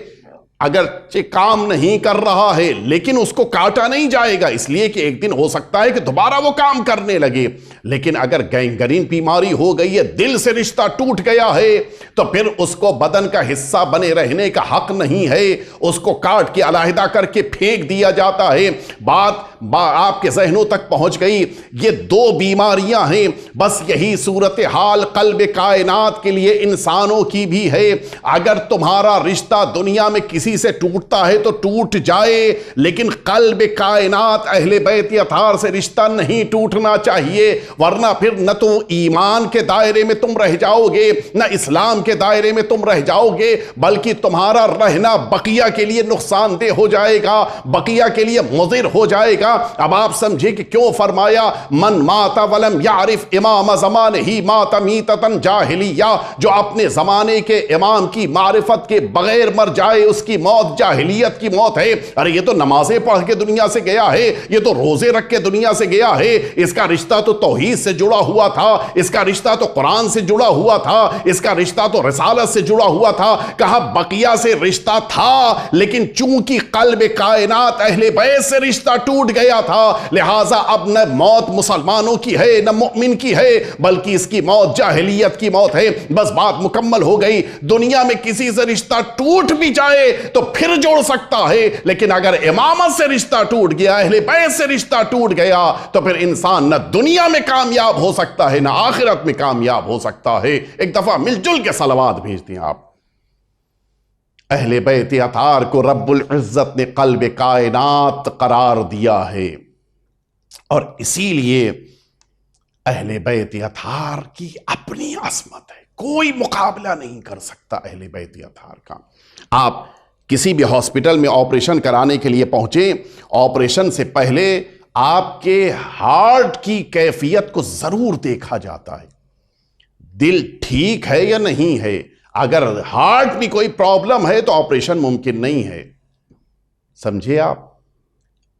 اگرچہ کام نہیں کر رہا ہے، لیکن اس کو کاٹا نہیں جائے گا، اس لیے کہ ایک دن ہو سکتا ہے کہ دوبارہ وہ کام کرنے لگے۔ لیکن اگر گینگرین بیماری ہو گئی ہے، دل سے رشتہ ٹوٹ گیا ہے، تو پھر اس کو بدن کا حصہ بنے رہنے کا حق نہیں ہے، اس کو کاٹ کے علیحدہ کر کے پھینک دیا جاتا ہے۔ بات آپ کے ذہنوں تک پہنچ گئی۔ یہ دو بیماریاں ہیں، بس یہی صورتحال قلب کائنات کے لیے انسانوں کی بھی ہے۔ اگر تمہارا رشتہ دنیا میں کسی سے ٹوٹتا ہے تو ٹوٹ جائے، لیکن قلب کائنات اہل بیت اطہار سے رشتہ نہیں ٹوٹنا چاہیے، ورنہ پھر نہ تو ایمان کے دائرے میں تم رہ جاؤ گے، نہ اسلام کے دائرے میں تم رہ جاؤ گے، بلکہ تمہارا رہنا بقیہ کے لیے نقصان دہ ہو جائے گا، بقیہ کے لیے مضر ہو جائے گا۔ اب آپ سمجھے کہ کیوں فرمایا من مات ولم یعرف امام زمانہ ہی مات میتۃ جاہلیہ، جو اپنے زمانے کے امام کی معرفت کے بغیر مر جائے اس کی موت جاہلیت کی موت ہے۔ ارے یہ تو نمازیں پڑھ کے دنیا سے گیا ہے، یہ تو روزے رکھ کے دنیا سے گیا ہے، اس کا رشتہ تو توحید سے جڑا ہوا تھا، اس کا رشتہ تو قرآن سے جڑا ہوا تھا، اس کا رشتہ تو رسالت سے جڑا ہوا تھا۔ کہا بقیہ سے رشتہ تھا، لیکن چونکہ قلب کائنات اہل بیت سے رشتہ ٹوٹ گیا تھا، لہٰذا اب نہ موت مسلمانوں کی ہے نہ مؤمن کی ہے، بلکہ اس کی موت جاہلیت کی موت ہے۔ بس بات مکمل ہو گئی۔ دنیا میں کسی سے رشتہ ٹوٹ بھی جائے تو پھر جوڑ سکتا ہے، لیکن اگر امامت سے رشتہ ٹوٹ گیا، اہل بیت سے رشتہ ٹوٹ گیا، تو پھر انسان نہ دنیا میں کامیاب ہو سکتا ہے نہ آخرت میں کامیاب ہو سکتا ہے۔ ایک دفعہ مل جل کے صلوات بھیج دیں آپ۔ اہل بیت اطہار کو رب العزت نے قلب کائنات قرار دیا ہے، اور اسی لیے اہل بیت اطہار کی اپنی عظمت ہے، کوئی مقابلہ نہیں کر سکتا اہل بیت اطہار کا۔ آپ کسی بھی ہاسپٹل میں آپریشن کرانے کے لیے پہنچے، آپریشن سے پہلے آپ کے ہارٹ کی کیفیت کو ضرور دیکھا جاتا ہے، دل ٹھیک ہے یا نہیں ہے۔ اگر ہارٹ میں کوئی پرابلم ہے تو آپریشن ممکن نہیں ہے، سمجھے آپ؟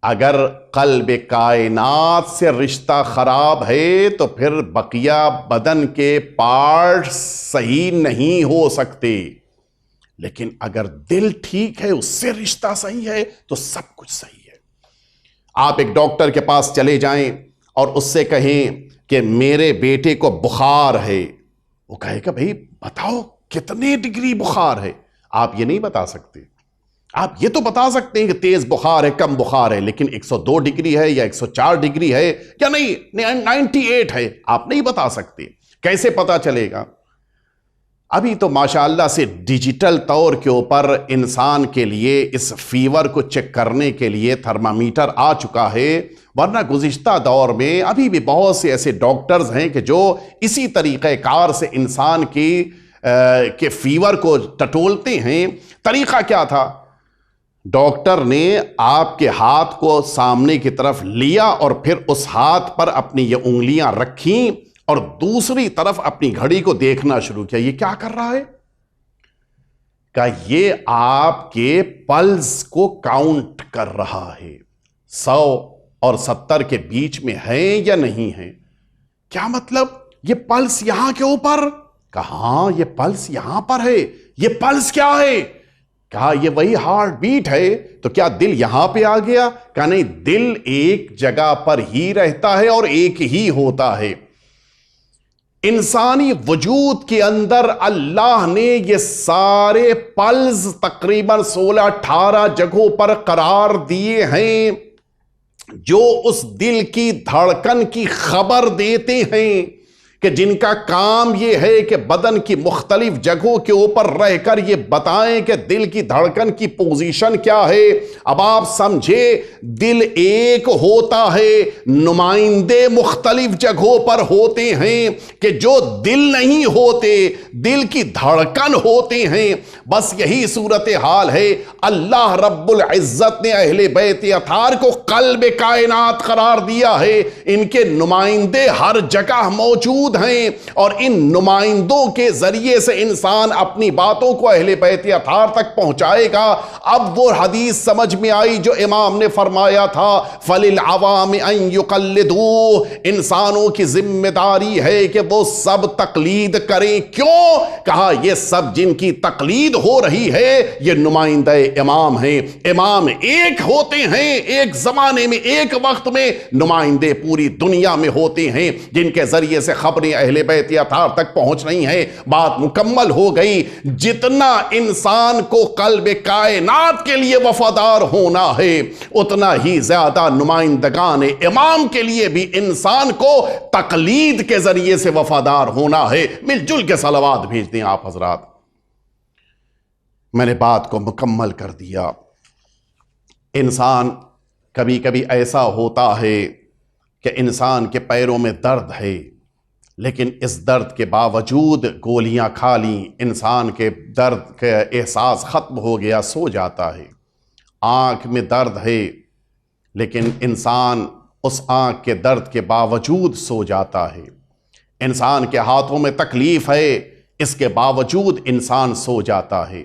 اگر قلب کائنات سے رشتہ خراب ہے تو پھر بقیہ بدن کے پارٹ صحیح نہیں ہو سکتے، لیکن اگر دل ٹھیک ہے، اس سے رشتہ صحیح ہے تو سب کچھ صحیح ہے۔ آپ ایک ڈاکٹر کے پاس چلے جائیں اور اس سے کہیں کہ میرے بیٹے کو بخار ہے، وہ کہے گا بھئی بتاؤ کتنے ڈگری بخار ہے؟ آپ یہ نہیں بتا سکتے۔ آپ یہ تو بتا سکتے ہیں کہ تیز بخار ہے، کم بخار ہے، لیکن 102 ڈگری ہے یا 104 ڈگری ہے یا نہیں 98 ہے، آپ نہیں بتا سکتے۔ کیسے پتا چلے گا؟ ابھی تو ماشاءاللہ سے ڈیجیٹل طور کے اوپر انسان کے لیے اس فیور کو چیک کرنے کے لیے تھرمامیٹر آ چکا ہے، ورنہ گزشتہ دور میں ابھی بھی بہت سے ایسے ڈاکٹرز ہیں کہ جو اسی طریقہ کار سے انسان کے فیور کو ٹٹولتے ہیں۔ طریقہ کیا تھا؟ ڈاکٹر نے آپ کے ہاتھ کو سامنے کی طرف لیا اور پھر اس ہاتھ پر اپنی یہ انگلیاں رکھیں اور دوسری طرف اپنی گھڑی کو دیکھنا شروع کیا۔ یہ کیا کر رہا ہے؟ کہ یہ آپ کے پلس کو کاؤنٹ کر رہا ہے، 100 اور 70 کے بیچ میں ہیں یا نہیں ہیں۔ کیا مطلب؟ یہ پلس یہاں کے اوپر؟ کہاں یہ پلس یہاں پر ہے، یہ پلس کیا ہے؟ کہا یہ وہی ہارٹ بیٹ ہے۔ تو کیا دل یہاں پہ آ گیا؟ کہا نہیں، دل ایک جگہ پر ہی رہتا ہے اور ایک ہی ہوتا ہے۔ انسانی وجود کے اندر اللہ نے یہ سارے پلز تقریباً 16-18 جگہوں پر قرار دیے ہیں جو اس دل کی دھڑکن کی خبر دیتے ہیں، کہ جن کا کام یہ ہے کہ بدن کی مختلف جگہوں کے اوپر رہ کر یہ بتائیں کہ دل کی دھڑکن کی پوزیشن کیا ہے۔ اب آپ سمجھے، دل ایک ہوتا ہے، نمائندے مختلف جگہوں پر ہوتے ہیں کہ جو دل نہیں ہوتے، دل کی دھڑکن ہوتے ہیں۔ بس یہی صورتحال ہے۔ اللہ رب العزت نے اہل بیت اطہار کو قلب کائنات قرار دیا ہے، ان کے نمائندے ہر جگہ موجود ہیں، اور ان نمائندوں کے ذریعے سے انسان اپنی باتوں کو اہل بیت اطہار تک پہنچائے گا۔ اب وہ حدیث سمجھ میں آئی جو امام نے فرمایا تھا فَلِلْعَوَامِ أَن يُقَلِّدُوهُ، انسانوں کی ذمہ داری ہے کہ وہ سب تقلید کریں۔ کیوں؟ کہا یہ سب جن کی تقلید ہو رہی ہے یہ نمائندہ امام ہیں۔ امام ایک ہوتے ہیں، ایک زمانے میں، ایک وقت میں، نمائندے پوری دنیا میں ہوتے ہیں جن کے ذریعے سے خبریں اہل بیت اطہار تک پہنچ رہی ہیں۔ بات مکمل ہو گئی۔ جتنا انسان کو قلب کائنات کے لیے وفادار ہونا ہے، اتنا ہی زیادہ نمائندگان امام کے لیے بھی انسان کو تقلید کے ذریعے سے وفادار ہونا ہے۔ مل جل کے صلوات بھیج دیں آپ حضرات۔ میں نے بات کو مکمل کر دیا۔ انسان کبھی کبھی ایسا ہوتا ہے کہ انسان کے پیروں میں درد ہے، لیکن اس درد کے باوجود گولیاں کھا لیں، انسان کے درد کا احساس ختم ہو گیا، سو جاتا ہے۔ آنکھ میں درد ہے، لیکن انسان اس آنکھ کے درد کے باوجود سو جاتا ہے۔ انسان کے ہاتھوں میں تکلیف ہے، اس کے باوجود انسان سو جاتا ہے۔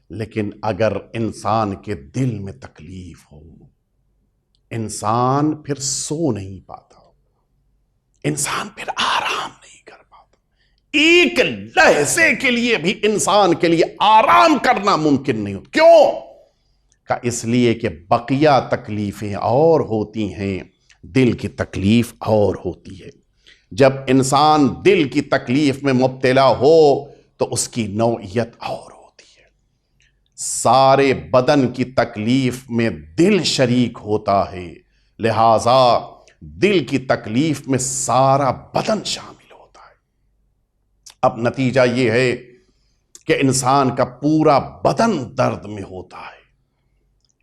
لیکن اگر انسان کے دل میں تکلیف ہو، انسان پھر سو نہیں پاتا، انسان پھر آرام نہیں کر پاتا۔ ایک لحظے کے لیے بھی انسان کے لیے آرام کرنا ممکن نہیں ہوتا۔ کیوں؟ کہ اس لیے کہ بقیہ تکلیفیں اور ہوتی ہیں، دل کی تکلیف اور ہوتی ہے۔ جب انسان دل کی تکلیف میں مبتلا ہو تو اس کی نوعیت اور ہوتی ہے۔ سارے بدن کی تکلیف میں دل شریک ہوتا ہے، لہذا دل کی تکلیف میں سارا بدن شامل ہوتا ہے۔ اب نتیجہ یہ ہے کہ انسان کا پورا بدن درد میں ہوتا ہے۔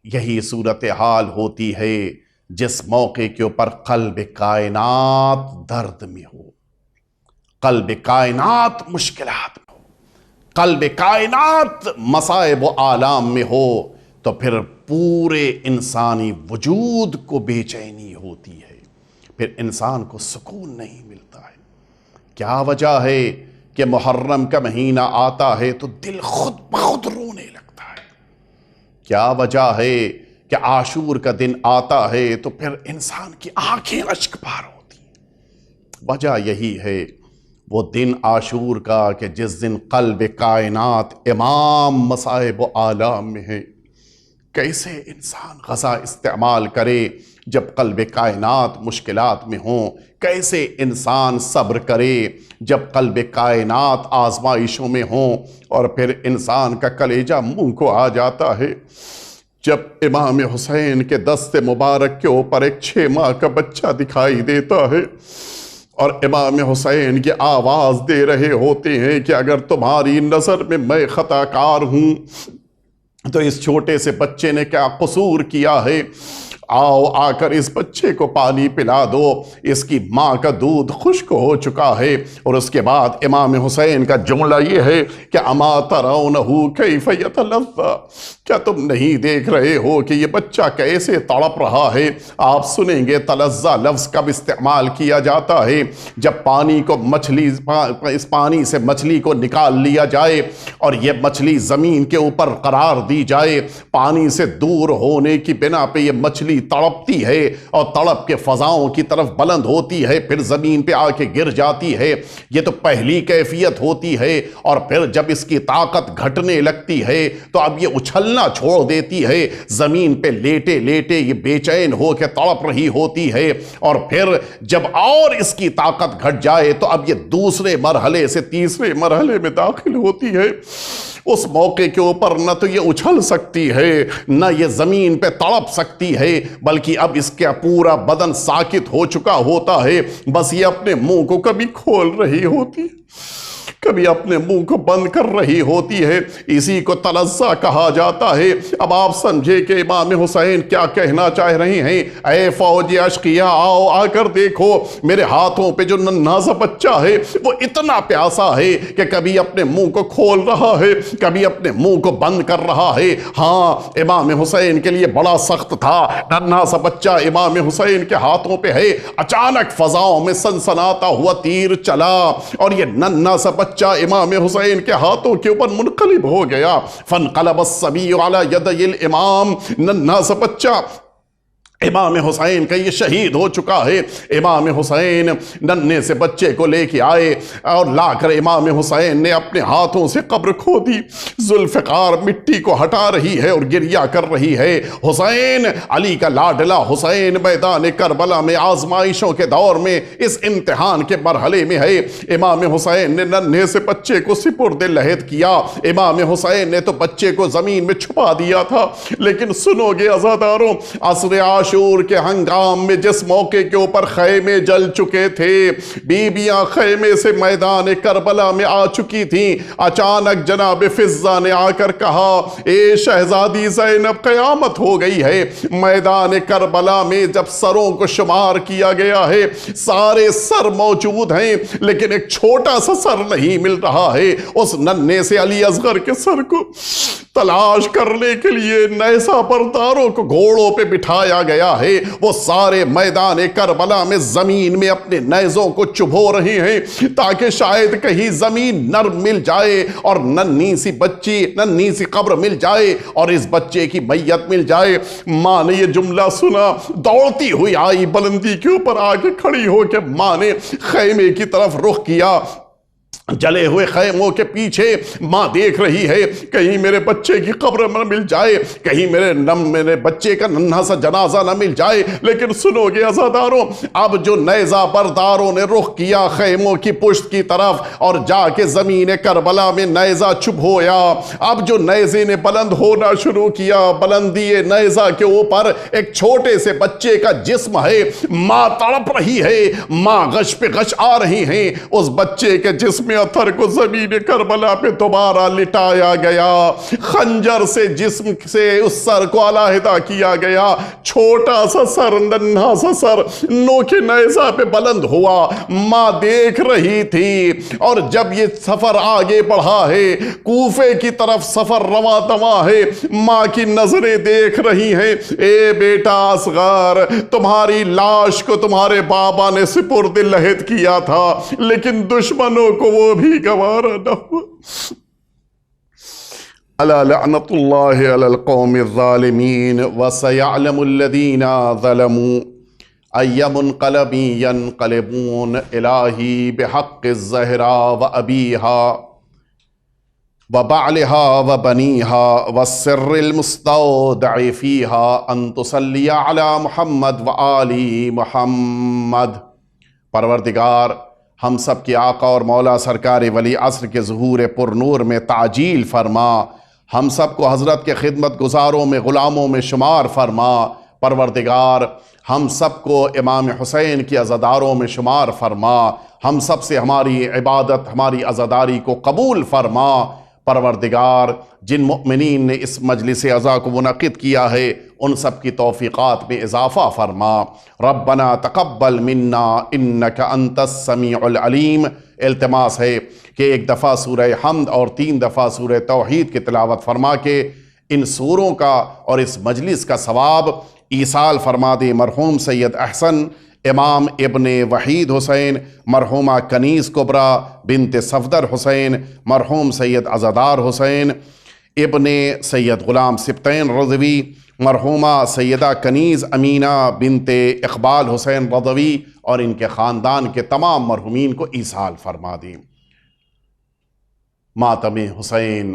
یہی صورتحال ہوتی ہے جس موقع کے اوپر قلب کائنات درد میں ہو، قلب کائنات مشکلات میں ہو، قلب کائنات مصائب و آلام میں ہو، تو پھر پورے انسانی وجود کو بے چینی ہوتی ہے، پھر انسان کو سکون نہیں ملتا ہے۔ کیا وجہ ہے کہ محرم کا مہینہ آتا ہے تو دل خود بخود رونے لگتا ہے؟ کیا وجہ ہے کہ عاشور کا دن آتا ہے تو پھر انسان کی آنکھیں اشک بار ہوتی ہیں؟ وجہ یہی ہے، وہ دن عاشور کا کہ جس دن قلب کائنات امام مصائب و آلام میں ہے۔ کیسے انسان غذا استعمال کرے جب قلب کائنات مشکلات میں ہوں؟ کیسے انسان صبر کرے جب قلب کائنات آزمائشوں میں ہوں؟ اور پھر انسان کا کلیجہ منہ کو آ جاتا ہے جب امام حسین کے دست مبارک کے اوپر ایک 6 ماہ کا بچہ دکھائی دیتا ہے، اور امام حسین یہ آواز دے رہے ہوتے ہیں کہ اگر تمہاری نظر میں خطا کار ہوں تو اس چھوٹے سے بچے نے کیا قصور کیا ہے؟ آؤ آ کر اس بچے کو پانی پلا دو، اس کی ماں کا دودھ خشک ہو چکا ہے۔ اور اس کے بعد امام حسین کا جملہ یہ ہے کہ اما ترونہ کیف یتلظی، کیا تم نہیں دیکھ رہے ہو کہ یہ بچہ کیسے تڑپ رہا ہے؟ آپ سنیں گے تلظی لفظ کب استعمال کیا جاتا ہے؟ جب پانی کو اس پانی سے مچھلی کو نکال لیا جائے اور یہ مچھلی زمین کے اوپر قرار دی جائے، پانی سے دور ہونے کی بنا پہ یہ مچھلی تڑپتی ہے اور تڑپ کے فضاؤں کی طرف بلند ہوتی ہے، پھر زمین پہ آ کے گر جاتی ہے۔ یہ تو پہلی کیفیت ہوتی ہے، اور پھر جب اس کی طاقت گھٹنے لگتی ہے تو اب یہ اچھلنا چھوڑ دیتی ہے، زمین پہ لیٹے لیٹے یہ بے چین ہو کے تڑپ رہی ہوتی ہے، اور پھر جب اور اس کی طاقت گھٹ جائے تو اب یہ دوسرے مرحلے سے تیسرے مرحلے میں داخل ہوتی ہے۔ اس موقع کے اوپر نہ تو یہ اچھل سکتی ہے، نہ یہ زمین پہ تڑپ سکتی ہے، بلکہ اب اس کا پورا بدن ساکت ہو چکا ہوتا ہے، بس یہ اپنے منہ کو کبھی کھول رہی ہوتی ہے، کبھی اپنے منہ کو بند کر رہی ہوتی ہے۔ اسی کو تلزہ کہا جاتا ہے۔ اب آپ سمجھے کہ امام حسین کیا کہنا چاہ رہے ہیں؟ اے فوج اشقیا، آؤ آ کر دیکھو میرے ہاتھوں پہ جو ننھا سا بچہ ہے وہ اتنا پیاسا ہے کہ کبھی اپنے منہ کو کھول رہا ہے، کبھی اپنے منہ کو بند کر رہا ہے۔ ہاں، امام حسین کے لیے بڑا سخت تھا۔ ننھا سا بچہ امام حسین کے ہاتھوں پہ ہے، اچانک فضاؤں میں سنسناتا ہوا تیر چلا اور یہ ننھا سا بچہ امام حسین کے ہاتھوں کے اوپر منقلب ہو گیا۔ فانقلب الصبی علی یدی الامام، ننھا سا بچہ امام حسین کا یہ شہید ہو چکا ہے۔ امام حسین ننھے سے بچے کو لے کے آئے اور لا کر امام حسین نے اپنے ہاتھوں سے قبر کھو دی۔ ذوالفقار مٹی کو ہٹا رہی ہے اور گریہ کر رہی ہے۔ حسین، علی کا لاڈلا حسین، میدان کربلا میں آزمائشوں کے دور میں اس امتحان کے مرحلے میں ہے۔ امام حسین نے ننھے سے بچے کو سپرد لحد کیا۔ امام حسین نے تو بچے کو زمین میں چھپا دیا تھا، لیکن سنو گے عزاداروں، عصر عاشور کے ہنگام میں جس موقع کے اوپر خیمے جل چکے تھے، بیبیاں خیمے سے میدان کربلا میں آ چکی تھیں، اچانک جناب فضہ نے آ کر کہا، اے شہزادی زینب، قیامت ہو گئی ہے۔ میدان کربلا میں جب سروں کو شمار کیا گیا ہے، سارے سر موجود ہیں، لیکن ایک چھوٹا سا سر نہیں مل رہا ہے۔ اس ننھے سے علی اصغر کے سر کو تلاش کرنے کے لیے نیزہ برداروں کو گھوڑوں پہ بٹھایا گیا ہے۔ وہ سارے میدان کربلا میں زمین میں اپنے نیزوں کو چبھو رہے ہیں تاکہ شاید کہیں زمین نرم مل جائے اور ننھی سی قبر مل جائے اور اس بچے کی میت مل جائے۔ ماں نے یہ جملہ سنا، دوڑتی ہوئی آئی، بلندی کے اوپر آ کے کھڑی ہو کے ماں نے خیمے کی طرف رخ کیا۔ جلے ہوئے خیموں کے پیچھے ماں دیکھ رہی ہے، کہیں میرے بچے کی قبر نہ مل جائے، کہیں میرے بچے کا ننھا سا جنازہ نہ مل جائے۔ لیکن سنو گے عزاداروں، اب جو نیزہ برداروں نے رخ کیا خیموں کی پشت کی طرف اور جا کے زمین کربلا میں نیزہ چبھویا، اب جو نیزے نے بلند ہونا شروع کیا، بلندی نیزہ کے اوپر ایک چھوٹے سے بچے کا جسم ہے۔ ماں تڑپ رہی ہے، ماں غش پہ غش آ رہی ہیں۔ اس بچے کے جسم اتھر کو زمین کربلا پہ دوبارہ لٹایا گیا، خنجر سے جسم سے اس سر کو علیحدہ کیا گیا۔ چھوٹا سا سر، ننھا سا سر نوکے نیزہ پہ بلند ہوا۔ ماں دیکھ رہی تھی، اور جب یہ سفر آگے بڑھا ہے، کوفے کی طرف سفر رواں دواں ہے، ماں کی نظریں دیکھ رہی ہیں، اے بیٹا اصغر، تمہاری لاش کو تمہارے بابا نے سپرد لحد کیا تھا، لیکن دشمنوں کو وہ بھی گوارا نہ ہوا۔ الا لعنت اللہ علی القوم الظالمین وسیعلم الذین ظلموا ای منقلب ینقلبون الہی بحق الزہراء وابیہا وبعلها وبنیها والسر المستودع فیہا ان تصلی علی محمد وآل محمد۔ پروردگار، ہم سب کے آقا اور مولا سرکار ولی عصر کے ظہور پر نور میں تعجیل فرما، ہم سب کو حضرت کے خدمت گزاروں میں غلاموں میں شمار فرما۔ پروردگار، ہم سب کو امام حسین کی عزاداروں میں شمار فرما، ہم سب سے ہماری عبادت، ہماری عزاداری کو قبول فرما۔ پروردگار، جن مؤمنین نے اس مجلس عزا کو منعقد کیا ہے ان سب کی توفیقات میں اضافہ فرما۔ ربنا تقبل منا انک انت السمیع العلیم۔ التماس ہے کہ ایک دفعہ سورہ حمد اور 3 دفعہ سورہ توحید کی تلاوت فرما کے ان سوروں کا اور اس مجلس کا ثواب ایصال فرما دے مرحوم سید احسن امام ابن وحید حسین، مرحومہ کنیز کبرا بنت صفدر حسین، مرحوم سید عزادار حسین ابن سید غلام سبطین رضوی، مرحومہ سیدہ کنیز امینہ بنت اقبال حسین رضوی اور ان کے خاندان کے تمام مرحومین کو ایصال فرما دیں۔ ماتم حسین